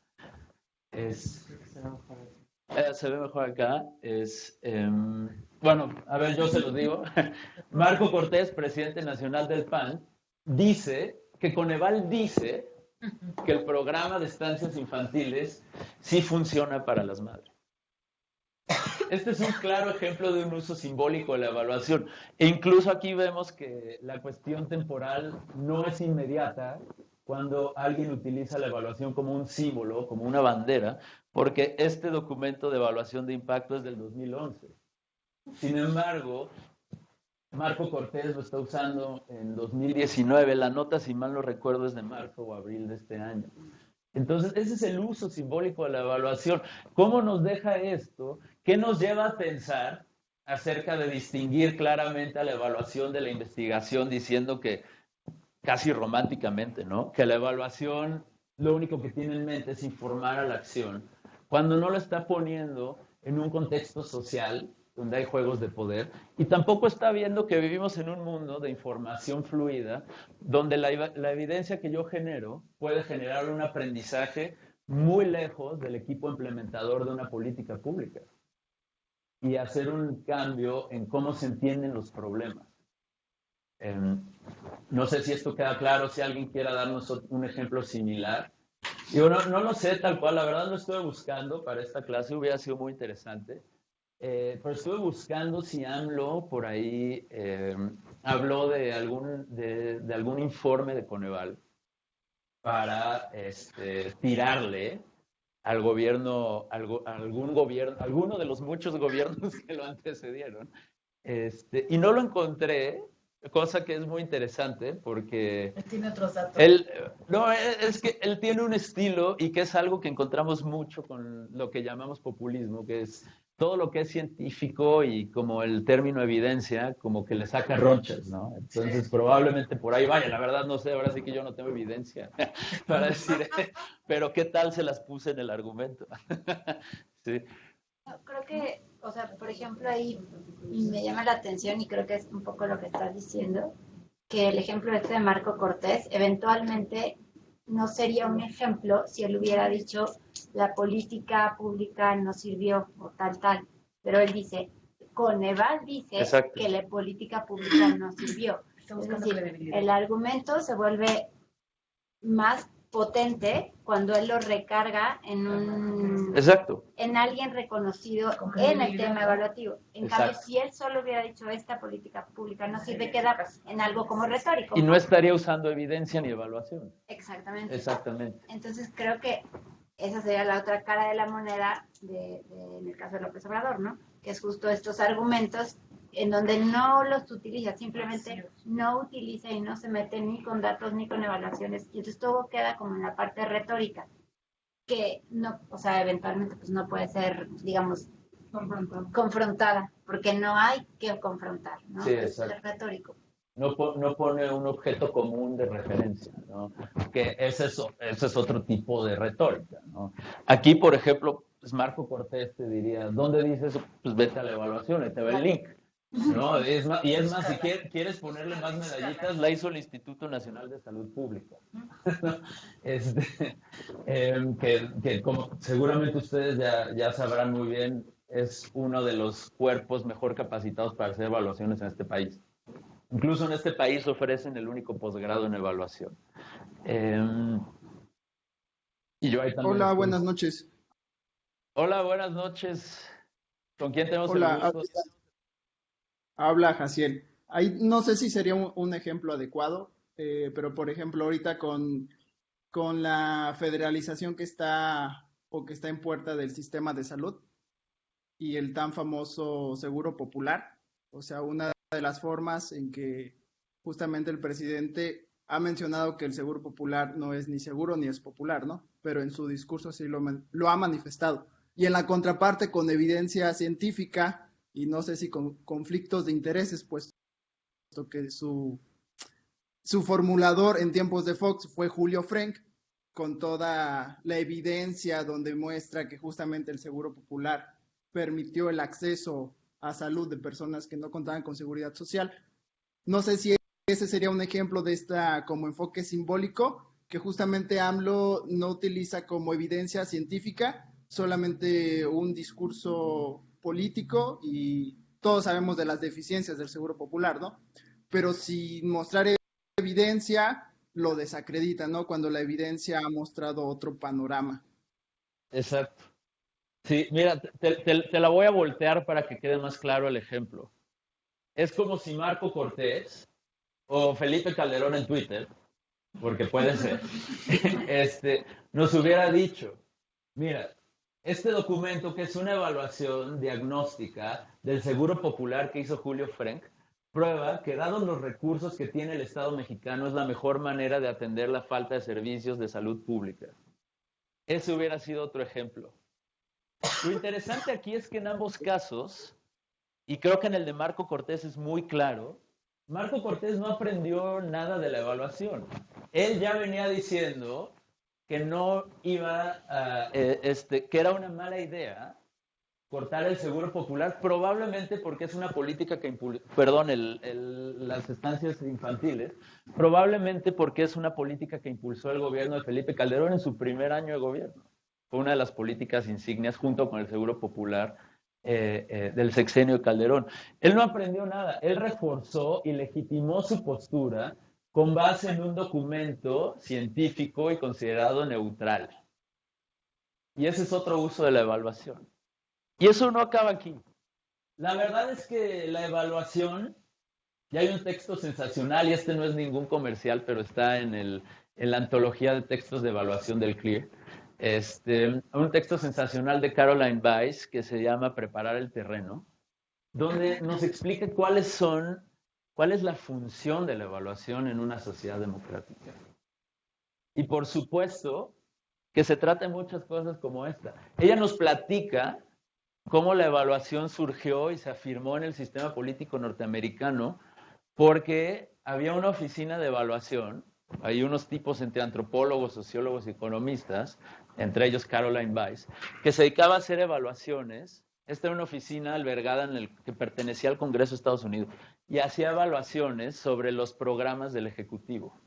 Se ve mejor acá. Bueno, a ver, yo se los digo. Marco Cortés, presidente nacional del PAN, dice que Coneval dice que el programa de estancias infantiles sí funciona para las madres. Este es un claro ejemplo de un uso simbólico de la evaluación. E incluso aquí vemos que la cuestión temporal no es inmediata cuando alguien utiliza la evaluación como un símbolo, como una bandera, porque este documento de evaluación de impacto es del 2011. Sin embargo, Marco Cortés lo está usando en 2019. La nota, si mal no recuerdo, es de marzo o abril de este año. Entonces, ese es el uso simbólico de la evaluación. ¿Cómo nos deja esto? ¿Qué nos lleva a pensar acerca de distinguir claramente a la evaluación de la investigación, diciendo que, casi románticamente, ¿no?, que la evaluación lo único que tiene en mente es informar a la acción, cuando no lo está poniendo en un contexto social donde hay juegos de poder, y tampoco está viendo que vivimos en un mundo de información fluida, donde la evidencia que yo genero puede generar un aprendizaje muy lejos del equipo implementador de una política pública y hacer un cambio en cómo se entienden los problemas. No sé si esto queda claro, si alguien quiera darnos un ejemplo similar. Yo no lo sé tal cual, la verdad lo estuve buscando para esta clase, hubiera sido muy interesante. Pero estuve buscando si AMLO por ahí habló de algún informe de Coneval para tirarle al gobierno, alguno de los muchos gobiernos que lo antecedieron, Y no lo encontré, cosa que es muy interesante porque Él tiene otros datos. no, es que él tiene un estilo y que es algo que encontramos mucho con lo que llamamos populismo, que es todo lo que es científico y como el término evidencia, como que le saca ronchas, ¿no? Entonces probablemente por ahí vaya, la verdad no sé, ahora sí que yo no tengo evidencia para decir, pero ¿qué tal se las puse en el argumento? Sí. No, creo que, o sea, por ejemplo, ahí me llama la atención y creo que es un poco lo que estás diciendo, que el ejemplo este de Marco Cortés eventualmente no sería un ejemplo si él hubiera dicho la política pública no sirvió o tal. Pero él dice, Coneval dice Exacto. que la política pública no sirvió. Es decir, el argumento se vuelve más potente cuando él lo recarga Exacto. en alguien reconocido en el tema evaluativo. En Exacto. cambio, si él solo hubiera dicho esta política pública no sirve, queda en algo como retórico. Y no estaría usando evidencia ni evaluación. Exactamente. Exactamente. Entonces creo que esa sería la otra cara de la moneda en el caso de López Obrador, ¿no? Que es justo estos argumentos en donde no los utiliza, simplemente no utiliza y no se mete ni con datos ni con evaluaciones, y entonces todo queda como en la parte retórica, que no, o sea, eventualmente pues no puede ser, digamos, confrontada, porque no hay que confrontar, ¿no? Sí, es exacto. retórico. No pone un objeto común de referencia, ¿no? Que ese es otro tipo de retórica, ¿no? Aquí, por ejemplo, pues Marco Cortés te diría, ¿dónde dice eso? Pues vete a la evaluación y te va el link, ¿no? Es más, si quieres ponerle más medallitas, la hizo el Instituto Nacional de Salud Pública. Que como seguramente ustedes ya sabrán muy bien, es uno de los cuerpos mejor capacitados para hacer evaluaciones en este país. Incluso en este país ofrecen el único posgrado en evaluación. Y yo ahí también. Hola, buenas noches. Hola, buenas noches. ¿Con quién tenemos Hola, el gusto? habla Jaciel. Ahí no sé si sería un ejemplo adecuado, pero por ejemplo ahorita con la federalización que está en puerta del sistema de salud y el tan famoso seguro popular, o sea, una de las formas en que justamente el presidente ha mencionado que el seguro popular no es ni seguro ni es popular, ¿no? Pero en su discurso sí lo ha manifestado. Y en la contraparte, con evidencia científica y no sé si con conflictos de intereses, puesto que su formulador en tiempos de Fox fue Julio Frenk, con toda la evidencia donde muestra que justamente el seguro popular permitió el acceso a salud de personas que no contaban con seguridad social. No sé si ese sería un ejemplo de esta como enfoque simbólico, que justamente AMLO no utiliza como evidencia científica, solamente un discurso político, y todos sabemos de las deficiencias del seguro popular, ¿no? Pero sin mostrar evidencia, lo desacredita, ¿no? Cuando la evidencia ha mostrado otro panorama. Exacto. Sí, mira, te la voy a voltear para que quede más claro el ejemplo. Es como si Marco Cortés o Felipe Calderón en Twitter, porque puede ser, nos hubiera dicho, mira, este documento que es una evaluación diagnóstica del Seguro Popular que hizo Julio Frenk, prueba que dados los recursos que tiene el Estado mexicano es la mejor manera de atender la falta de servicios de salud pública. Ese hubiera sido otro ejemplo. Lo interesante aquí es que en ambos casos, y creo que en el de Marco Cortés es muy claro, Marco Cortés no aprendió nada de la evaluación. Él ya venía diciendo que no iba a, que era una mala idea cortar el seguro popular, probablemente porque es una política que impulsó, las estancias infantiles, probablemente porque es una política que impulsó el gobierno de Felipe Calderón en su primer año de gobierno. Fue una de las políticas insignias junto con el seguro popular del sexenio de Calderón. Él no aprendió nada, él reforzó y legitimó su postura con base en un documento científico y considerado neutral. Y ese es otro uso de la evaluación. Y eso no acaba aquí. La verdad es que la evaluación, ya hay un texto sensacional, y este no es ningún comercial, pero está en la antología de textos de evaluación del CLIR, un texto sensacional de Caroline Weiss que se llama Preparar el terreno, donde nos explica cuál es la función de la evaluación en una sociedad democrática. Y por supuesto que se trata de muchas cosas como esta. Ella nos platica cómo la evaluación surgió y se afirmó en el sistema político norteamericano porque había una oficina de evaluación, hay unos tipos entre antropólogos, sociólogos y economistas, entre ellos Caroline Weiss, que se dedicaba a hacer evaluaciones. Esta era una oficina albergada que pertenecía al Congreso de Estados Unidos y hacía evaluaciones sobre los programas del Ejecutivo.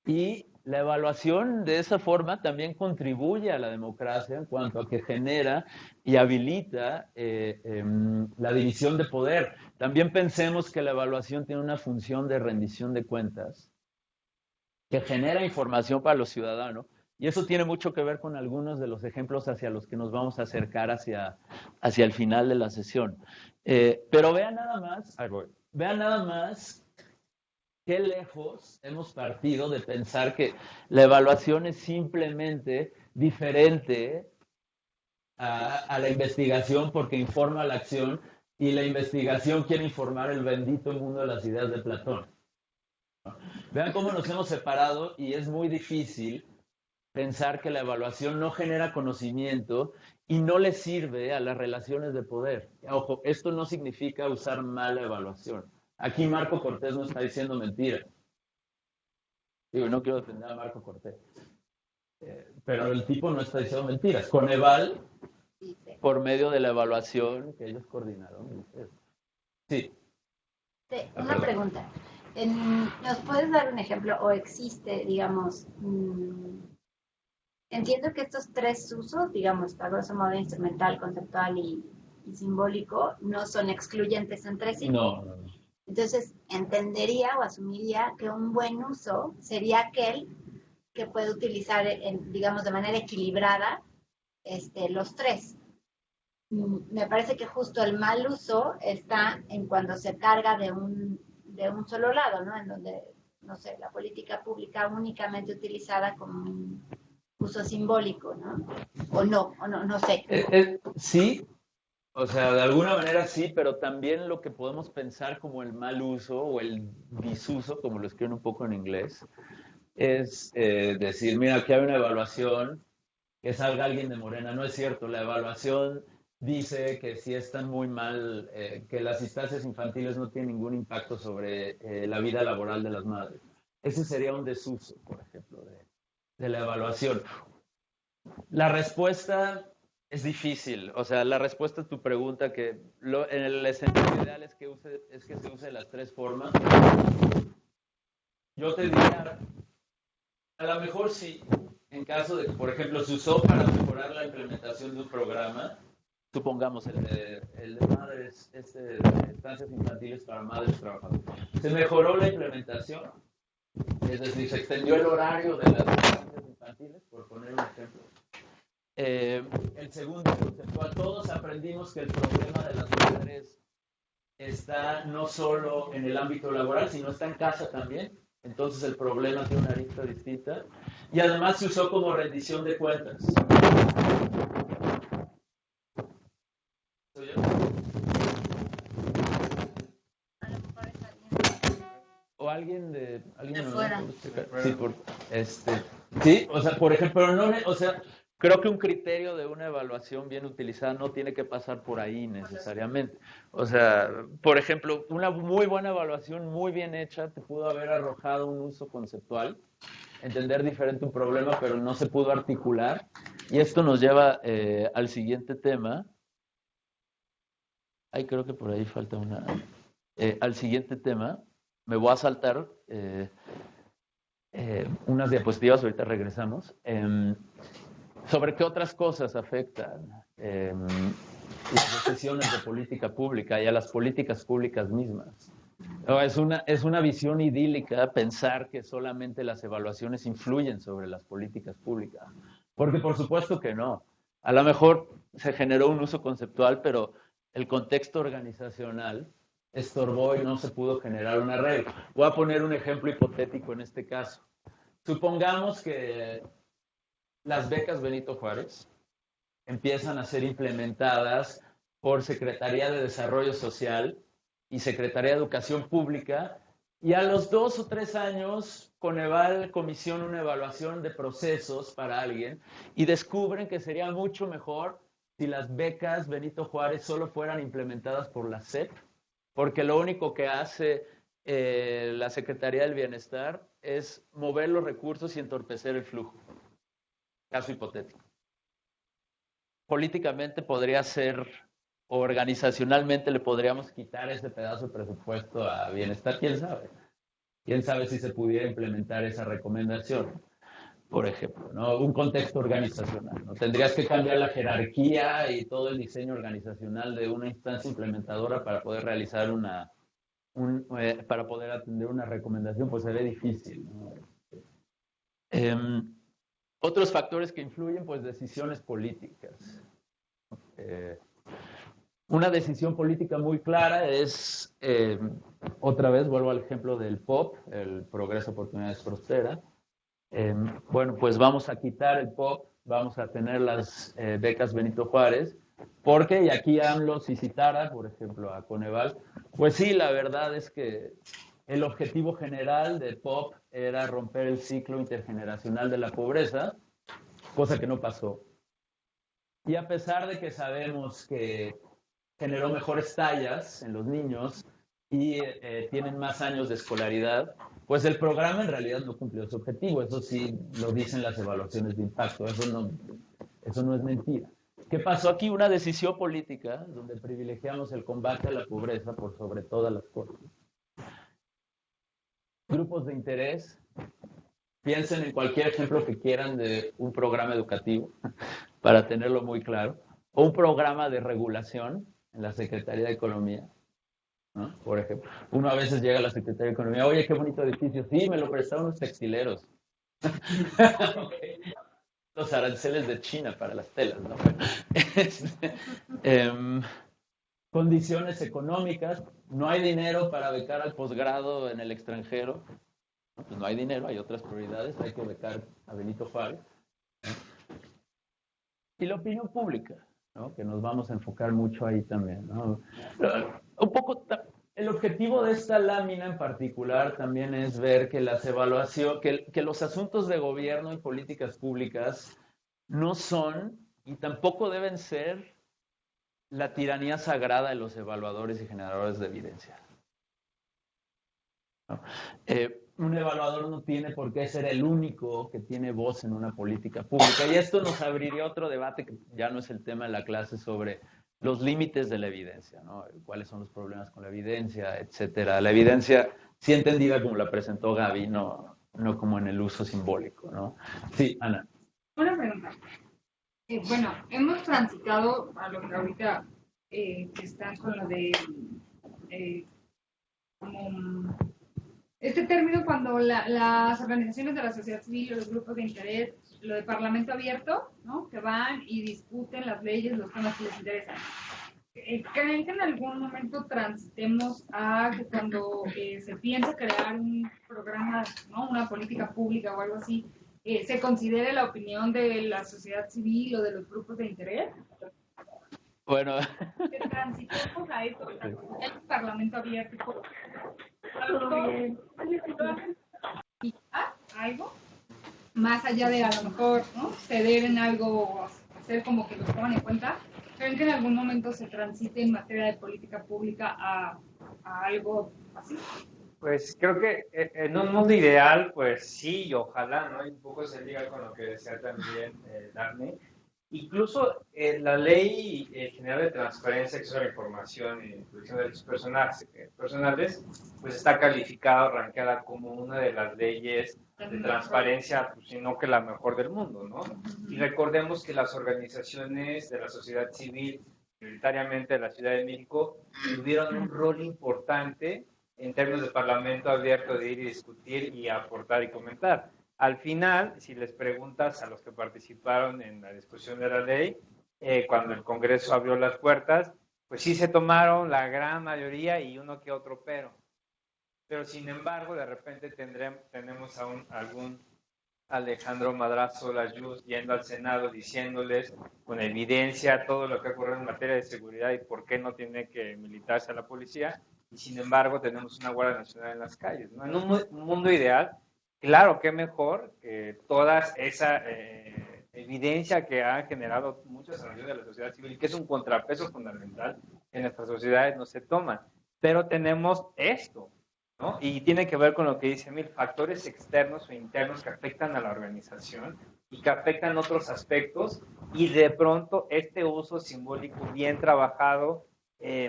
Y la evaluación de esa forma también contribuye a la democracia en cuanto a que genera y habilita la división de poder. También pensemos que la evaluación tiene una función de rendición de cuentas que genera información para los ciudadanos, y eso tiene mucho que ver con algunos de los ejemplos hacia los que nos vamos a acercar hacia el final de la sesión. Pero vean nada más qué lejos hemos partido de pensar que la evaluación es simplemente diferente a la investigación porque informa la acción, y la investigación quiere informar el bendito mundo de las ideas de Platón. Vean cómo nos hemos separado, y es muy difícil pensar que la evaluación no genera conocimiento y no le sirve a las relaciones de poder. Ojo, esto no significa usar mal la evaluación. Aquí Marco Cortés no está diciendo mentira. Digo, no quiero defender a Marco Cortés. Pero el tipo no está diciendo mentiras. Coneval, por medio de la evaluación que ellos coordinaron. Sí. Una pregunta. ¿Nos puedes dar un ejemplo o existe, digamos, entiendo que estos tres usos, digamos, a grosso modo instrumental, conceptual y simbólico, no son excluyentes entre sí? No. Entonces, entendería o asumiría que un buen uso sería aquel que puede utilizar, digamos, de manera equilibrada los tres. Me parece que justo el mal uso está en cuando se carga de un solo lado, ¿no? En donde, no sé, la política pública únicamente utilizada como un uso simbólico, ¿no? O no sé. Sí. O sea, de alguna manera sí, pero también lo que podemos pensar como el mal uso o el disuso, como lo escriben un poco en inglés, es decir, mira, aquí hay una evaluación, que salga alguien de Morena. No es cierto, la evaluación dice que si están muy mal, que las instancias infantiles no tienen ningún impacto sobre la vida laboral de las madres. Ese sería un desuso, por ejemplo, de la evaluación. La respuesta es difícil, o sea, la respuesta a tu pregunta, que en el escenario ideal es que se use las tres formas. Yo te diría, a lo mejor sí, en caso de que, por ejemplo, se usó para mejorar la implementación de un programa, supongamos el de madres, de estancias infantiles para madres trabajadoras. Se mejoró la implementación, es decir, se extendió el horario de las estancias infantiles, por poner un ejemplo. El segundo conceptual, todos aprendimos que el problema de las madres está no solo en el ámbito laboral, sino está en casa también. Entonces el problema tiene una arista distinta. Y además se usó como rendición de cuentas. O alguien de fuera. Sí, o sea, por ejemplo, creo que un criterio de una evaluación bien utilizada no tiene que pasar por ahí necesariamente. O sea, por ejemplo, una muy buena evaluación, muy bien hecha, te pudo haber arrojado un uso conceptual, entender diferente un problema, pero no se pudo articular. Y esto nos lleva al siguiente tema. Ay, creo que por ahí falta una. Al siguiente tema. Me voy a saltar unas diapositivas, ahorita regresamos. Sobre qué otras cosas afectan las decisiones de política pública y a las políticas públicas mismas. No, es una visión idílica pensar que solamente las evaluaciones influyen sobre las políticas públicas, porque por supuesto que no. A lo mejor se generó un uso conceptual, pero el contexto organizacional estorbó y no se pudo generar una regla. Voy a poner un ejemplo hipotético en este caso. Supongamos que las becas Benito Juárez empiezan a ser implementadas por Secretaría de Desarrollo Social y Secretaría de Educación Pública, y a los 2 o 3 años Coneval comisiona una evaluación de procesos para alguien y descubren que sería mucho mejor si las becas Benito Juárez solo fueran implementadas por la SEP, porque lo único que hace la Secretaría del Bienestar es mover los recursos y entorpecer el flujo. Caso hipotético. Políticamente podría ser, o organizacionalmente le podríamos quitar ese pedazo de presupuesto a Bienestar, quién sabe. Quién sabe si se pudiera implementar esa recomendación, por ejemplo, ¿no? Un contexto organizacional, ¿no? Tendrías que cambiar la jerarquía y todo el diseño organizacional de una instancia implementadora para poder realizar para poder atender una recomendación, pues sería difícil, ¿no? Otros factores que influyen, pues decisiones políticas. Una decisión política muy clara es, otra vez vuelvo al ejemplo del POP, el Progreso, Oportunidades, Prospera. Bueno, pues vamos a quitar el POP, vamos a tener las becas Benito Juárez, porque, y aquí AMLO si citara, por ejemplo, a Coneval, pues sí, la verdad es que el objetivo general de POP era romper el ciclo intergeneracional de la pobreza, cosa que no pasó. Y a pesar de que sabemos que generó mejores tallas en los niños y tienen más años de escolaridad, pues el programa en realidad no cumplió su objetivo. Eso sí lo dicen las evaluaciones de impacto. Eso no es mentira. ¿Qué pasó aquí? Una decisión política donde privilegiamos el combate a la pobreza por sobre todas las cosas. Grupos de interés. Piensen en cualquier ejemplo que quieran de un programa educativo, para tenerlo muy claro, o un programa de regulación en la Secretaría de Economía, ¿no? Por ejemplo, uno a veces llega a la Secretaría de Economía, oye, qué bonito edificio, sí, me lo prestaron unos textileros. Okay. Los aranceles de China para las telas, ¿no? Condiciones económicas, no hay dinero para becar al posgrado en el extranjero, pues no hay dinero, hay otras prioridades, hay que becar a Benito Juárez, ¿no? Y la opinión pública, ¿no? Que nos vamos a enfocar mucho ahí también, ¿no? Un poco, el objetivo de esta lámina en particular también es ver que las evaluaciones, que los asuntos de gobierno y políticas públicas no son y tampoco deben ser la tiranía sagrada de los evaluadores y generadores de evidencia, ¿no? Un evaluador no tiene por qué ser el único que tiene voz en una política pública. Y esto nos abriría otro debate que ya no es el tema de la clase sobre los límites de la evidencia, ¿no? Cuáles son los problemas con la evidencia, etcétera. La evidencia, sí entendida como la presentó Gaby, no como en el uso simbólico, ¿no? Sí, Ana. Una pregunta. Bueno, hemos transitado a lo que ahorita que están con lo de como este término cuando las organizaciones de la sociedad civil, los grupos de interés, lo de parlamento abierto, ¿no? Que van y discuten las leyes, los temas que les interesan. ¿Creen que en algún momento transitemos a que cuando se piensa crear un programa, ¿no? Una política pública o algo así, se considere la opinión de la sociedad civil o de los grupos de interés? Bueno. Que transitemos a eso, el parlamento abierto. Algo más allá de a lo mejor, ¿no? Ceder en algo o hacer como que lo toman en cuenta. ¿Creen que en algún momento se transite en materia de política pública a algo así? Pues creo que en un mundo ideal, pues sí, y ojalá, ¿no? Y un poco se liga con lo que decía también Daphne. Incluso la Ley General de Transparencia, Acceso a la Información y Protección de Derechos Personales, pues está calificada, rankeada como una de las leyes de transparencia, pues, sino que la mejor del mundo, ¿no? Y recordemos que las organizaciones de la sociedad civil, prioritariamente de la Ciudad de México, tuvieron un rol importante en términos de parlamento abierto, de ir y discutir y aportar y comentar. Al final, si les preguntas a los que participaron en la discusión de la ley, cuando el Congreso abrió las puertas, pues sí se tomaron la gran mayoría y uno que otro pero sin embargo, de repente tenemos algún Alejandro Madrazo Layuz yendo al Senado diciéndoles con evidencia todo lo que ha ocurrido en materia de seguridad y por qué no tiene que militarse a la policía, y sin embargo tenemos una Guardia Nacional en las calles, ¿no? En un mundo ideal, claro que mejor que toda esa evidencia que han generado muchas organizaciones de la sociedad civil, que es un contrapeso fundamental en nuestras sociedades, no se toman. Pero tenemos esto, ¿no? Y tiene que ver con lo que dice Emil, factores externos o internos que afectan a la organización y que afectan otros aspectos, y de pronto este uso simbólico bien trabajado,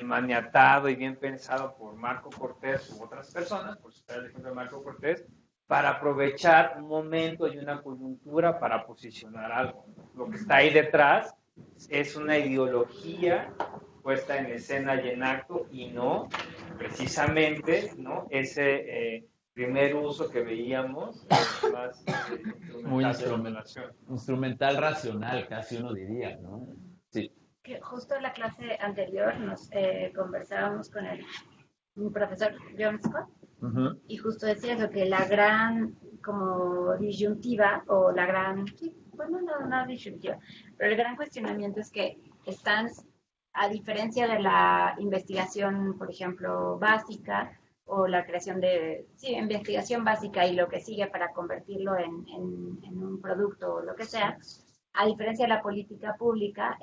maniatado y bien pensado por Marco Cortés u otras personas, por citar el ejemplo de Marco Cortés, para aprovechar un momento y una coyuntura para posicionar algo. Lo que está ahí detrás es una ideología puesta en escena y en acto, y no precisamente, ¿no?, ese primer uso que veíamos, más muy instrumental, racional, casi uno diría, ¿no? Sí. Que justo en la clase anterior nos conversábamos con mi profesor John Scott, y justo decía eso, que la gran como disyuntiva, o la gran, sí, bueno, no disyuntiva, pero el gran cuestionamiento es que están, a diferencia de la investigación, por ejemplo, básica, o la creación de, sí, investigación básica y lo que sigue para convertirlo en un producto o lo que sea, a diferencia de la política pública,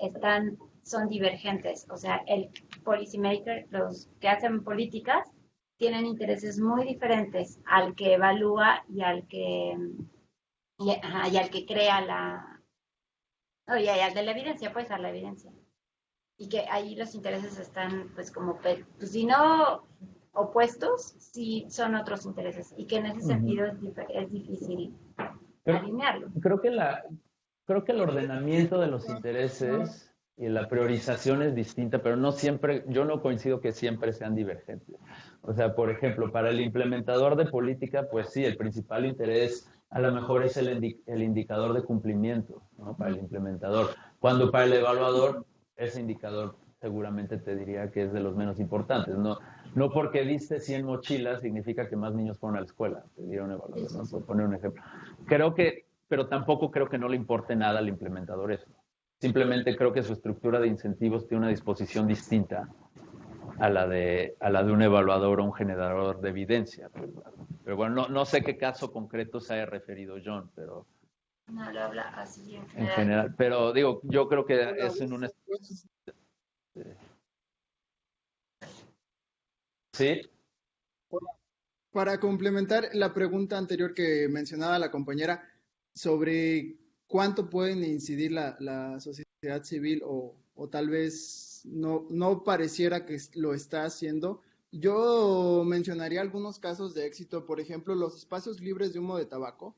son divergentes. O sea, el policymaker, los que hacen políticas, tienen intereses muy diferentes al que evalúa y al que crea y al de la evidencia, pues a la evidencia. Y que ahí los intereses están, pues como, pues si no opuestos, sí son otros intereses. Y que en ese sentido es difícil alinearlo. Creo que el ordenamiento de los intereses y la priorización es distinta, pero no siempre, yo no coincido que siempre sean divergentes. O sea, por ejemplo, para el implementador de política, pues sí, el principal interés a lo mejor es el indicador de cumplimiento, ¿no?, para el implementador. Cuando para el evaluador, ese indicador seguramente te diría que es de los menos importantes. No porque diste 100 mochilas significa que más niños fueron a la escuela, te diría un evaluador, ¿no? Por poner un ejemplo. Pero tampoco creo que no le importe nada al implementador eso. Simplemente creo que su estructura de incentivos tiene una disposición distinta a la de un evaluador o un generador de evidencia. Pero bueno, no sé qué caso concreto se haya referido John, pero... No, lo habla así en general. Pero digo, yo creo que es en un... ¿Sí? Para complementar la pregunta anterior que mencionaba la compañera sobre cuánto pueden incidir la sociedad civil o tal vez no pareciera que lo está haciendo, yo mencionaría algunos casos de éxito, por ejemplo, los espacios libres de humo de tabaco.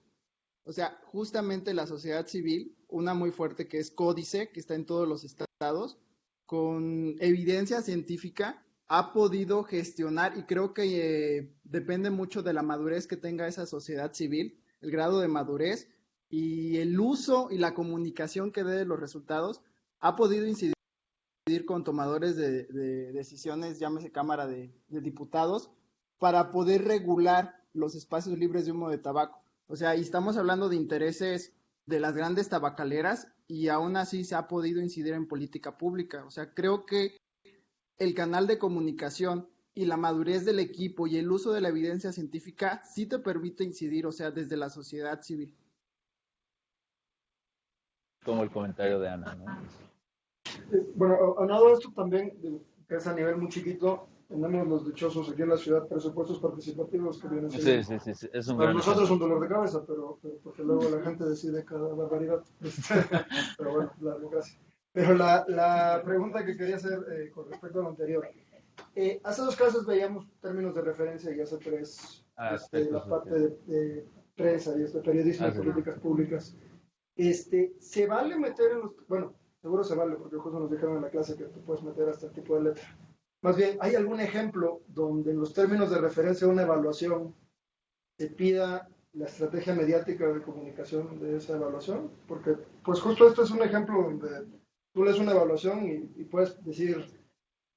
O sea, justamente la sociedad civil, una muy fuerte que es Códice, que está en todos los estados, con evidencia científica, ha podido gestionar, y creo que depende mucho de la madurez que tenga esa sociedad civil, el grado de madurez y el uso y la comunicación que dé de los resultados, ha podido incidir con tomadores de decisiones, llámese Cámara de Diputados, para poder regular los espacios libres de humo de tabaco. O sea, y estamos hablando de intereses de las grandes tabacaleras, y aún así se ha podido incidir en política pública. O sea, creo que el canal de comunicación y la madurez del equipo y el uso de la evidencia científica sí te permite incidir, o sea, desde la sociedad civil. Como el comentario de Ana, ¿no? Bueno, aunado a esto también, que es a nivel muy chiquito, tenemos los dichosos aquí en la ciudad presupuestos participativos que vienen siendo. Sí. Es un para gran nosotros un dolor de cabeza, pero porque luego la gente decide cada barbaridad. Pero bueno, la democracia. Pero la pregunta que quería hacer con respecto a lo anterior. Hace 2 clases veíamos términos de referencia y hace 3 la parte de prensa y periodismo y políticas públicas. ¿Se vale meter en los... Bueno, seguro se vale, porque justo nos dijeron en la clase que tú puedes meter hasta el tipo de letra. Más bien, ¿hay algún ejemplo donde en los términos de referencia a una evaluación se pida la estrategia mediática de comunicación de esa evaluación? Porque, pues justo esto es un ejemplo donde tú lees una evaluación y puedes decir,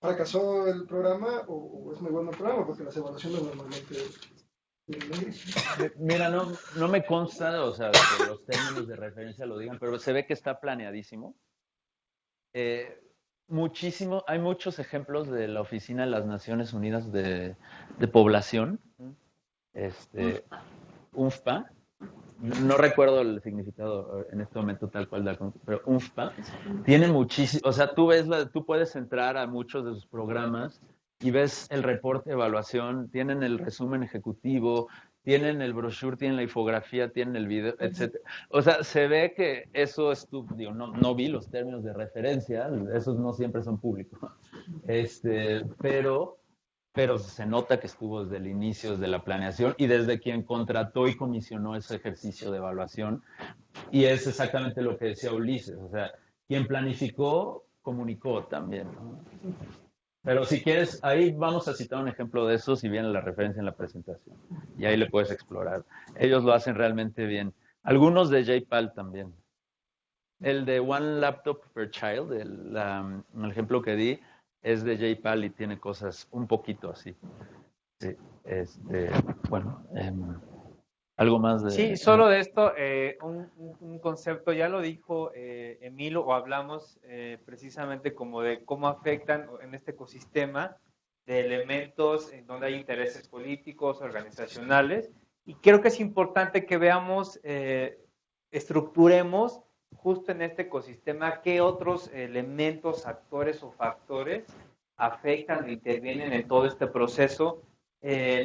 ¿fracasó el programa o es muy bueno el programa? Porque las evaluaciones normalmente Mira, no me consta, o sea, que los términos de referencia lo digan, pero se ve que está planeadísimo. Hay muchos ejemplos de la Oficina de las Naciones Unidas de Población, UNFPA. No recuerdo el significado en este momento tal cual, pero UNFPA tiene muchísimo, o sea, tú puedes entrar a muchos de sus programas y ves el reporte de evaluación, tienen el resumen ejecutivo, tienen el brochure, tienen la infografía, tienen el video, etc. O sea, se ve que eso es digo, no vi los términos de referencia, esos no siempre son públicos, pero se nota que estuvo desde el inicio, desde la planeación y desde quien contrató y comisionó ese ejercicio de evaluación. Y es exactamente lo que decía Ulises, o sea, quien planificó, comunicó también, ¿no? Pero si quieres, ahí vamos a citar un ejemplo de eso si viene la referencia en la presentación. Y ahí le puedes explorar. Ellos lo hacen realmente bien. Algunos de JPAL también. El de One Laptop Per Child, el ejemplo que di, es de JPAL y tiene cosas un poquito así. Sí, bueno, algo más de... Sí, solo de esto, un concepto, ya lo dijo Emilio, o hablamos precisamente como de cómo afectan en este ecosistema de elementos en donde hay intereses políticos, organizacionales, y creo que es importante que veamos, estructuremos justo en este ecosistema qué otros elementos, actores o factores afectan o intervienen en todo este proceso,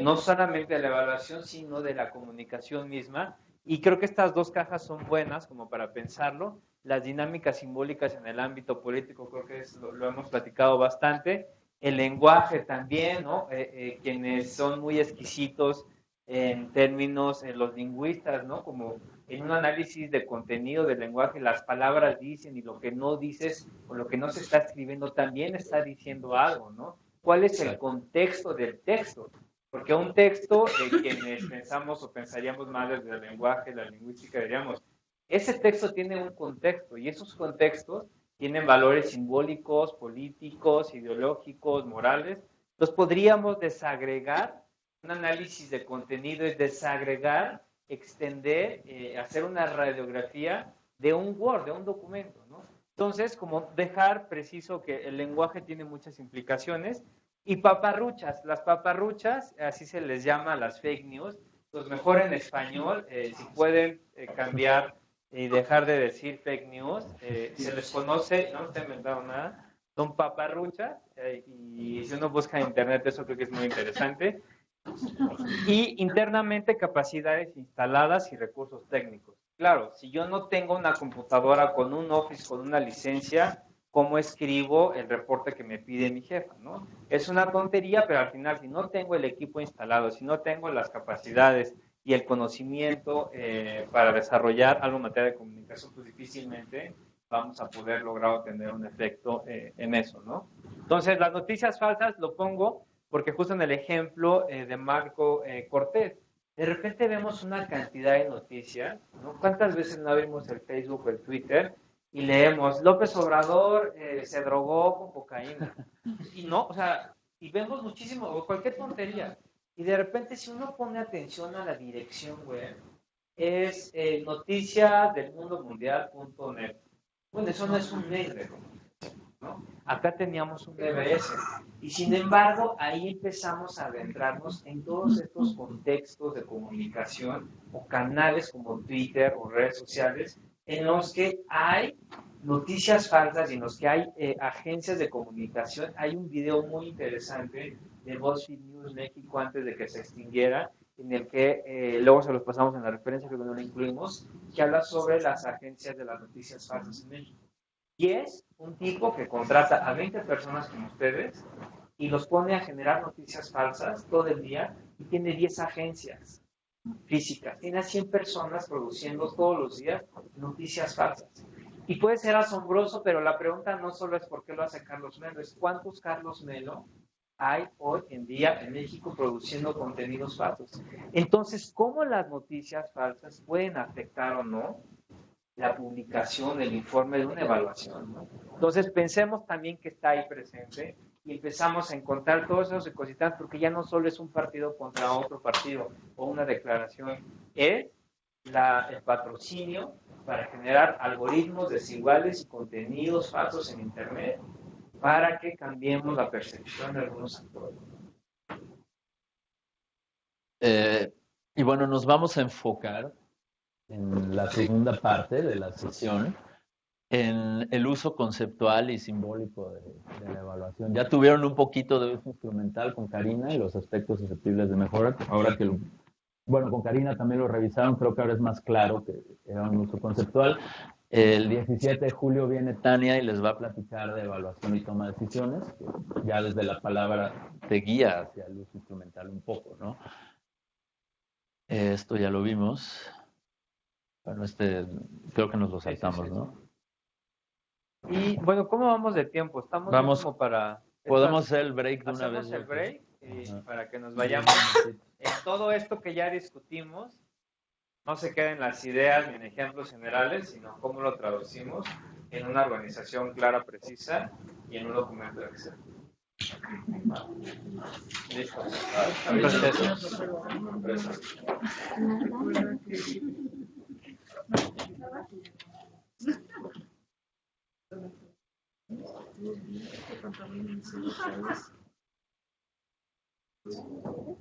no solamente de la evaluación, sino de la comunicación misma. Y creo que estas dos cajas son buenas como para pensarlo. Las dinámicas simbólicas en el ámbito político creo que lo hemos platicado bastante. El lenguaje también, ¿no? Quienes son muy exquisitos en términos, los lingüistas, ¿no? Como en un análisis de contenido del lenguaje, las palabras dicen y lo que no dices o lo que no se está escribiendo también está diciendo algo, ¿no? ¿Cuál es el contexto del texto? Porque un texto, quienes pensamos o pensaríamos más desde el lenguaje, la lingüística, diríamos, ese texto tiene un contexto y esos contextos tienen valores simbólicos, políticos, ideológicos, morales. Entonces podríamos desagregar, un análisis de contenido es desagregar, extender, hacer una radiografía de un Word, de un documento, ¿no? Entonces, como dejar preciso que el lenguaje tiene muchas implicaciones. Y paparruchas, las paparruchas, así se les llama a las fake news, pues mejor en español, si pueden cambiar y dejar de decir fake news, se les conoce, no está inventado nada, son paparruchas, y si uno busca en internet eso creo que es muy interesante. Y internamente capacidades instaladas y recursos técnicos. Claro, si yo no tengo una computadora con un Office, con una licencia, ¿cómo escribo el reporte que me pide mi jefa, ¿no? Es una tontería, pero al final, si no tengo el equipo instalado, si no tengo las capacidades y el conocimiento para desarrollar algo en materia de comunicación, pues difícilmente vamos a poder lograr obtener un efecto en eso, ¿no? Entonces, las noticias falsas lo pongo porque justo en el ejemplo de Marco Cortés, de repente vemos una cantidad de noticias, ¿no? ¿Cuántas veces no abrimos el Facebook o el Twitter y leemos, López Obrador se drogó con cocaína? Y no, o sea, y vemos muchísimo, o cualquier tontería. Y de repente, si uno pone atención a la dirección web, es noticiasdelmundomundial.net. Bueno, eso no es un mail de comunicación, ¿no? Acá teníamos un DBS. Y sin embargo, ahí empezamos a adentrarnos en todos estos contextos de comunicación o canales como Twitter o redes sociales en los que hay noticias falsas y en los que hay agencias de comunicación. Hay un video muy interesante de BuzzFeed News México antes de que se extinguiera, en el que luego se los pasamos en la referencia, creo que no lo incluimos, que habla sobre las agencias de las noticias falsas en México. Y es un tipo que contrata a 20 personas como ustedes y los pone a generar noticias falsas todo el día y tiene 10 agencias físicas. Tiene a 100 personas produciendo todos los días noticias falsas. Y puede ser asombroso, pero la pregunta no solo es por qué lo hace Carlos Melo, es cuántos Carlos Melo hay hoy en día en México produciendo contenidos falsos. Entonces, ¿cómo las noticias falsas pueden afectar o no la publicación, el informe de una evaluación, ¿no? Entonces, pensemos también que está ahí presente y empezamos a encontrar todos esos ecosistemas, porque ya no solo es un partido contra otro partido o una declaración, es el patrocinio para generar algoritmos desiguales y contenidos falsos en Internet para que cambiemos la percepción de algunos actores. Y bueno, nos vamos a enfocar en la segunda parte de la sesión en el uso conceptual y simbólico de la evaluación. Ya tuvieron un poquito de uso instrumental con Karina y los aspectos susceptibles de mejora. Ahora que con Karina también lo revisaron, creo que ahora es más claro que era un uso conceptual. El 17 de julio viene Tania y les va a platicar de evaluación y toma de decisiones, que ya desde la palabra te guía hacia el uso instrumental un poco, ¿no? Esto ya lo vimos. Bueno, creo que nos lo saltamos, ¿no? Y bueno, ¿cómo vamos de tiempo? Estamos como para... Podemos hacer el break de una vez. Hacemos el break para que nos vayamos en todo esto que ya discutimos. No se queden las ideas ni en ejemplos generales, sino cómo lo traducimos en una organización clara, precisa y en un documento de Excel. Listo.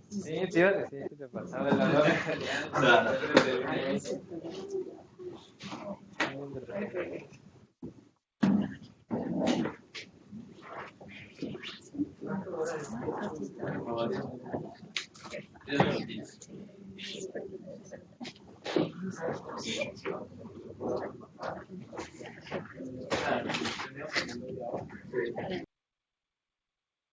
Sí, te iba a decir que te pasaba de la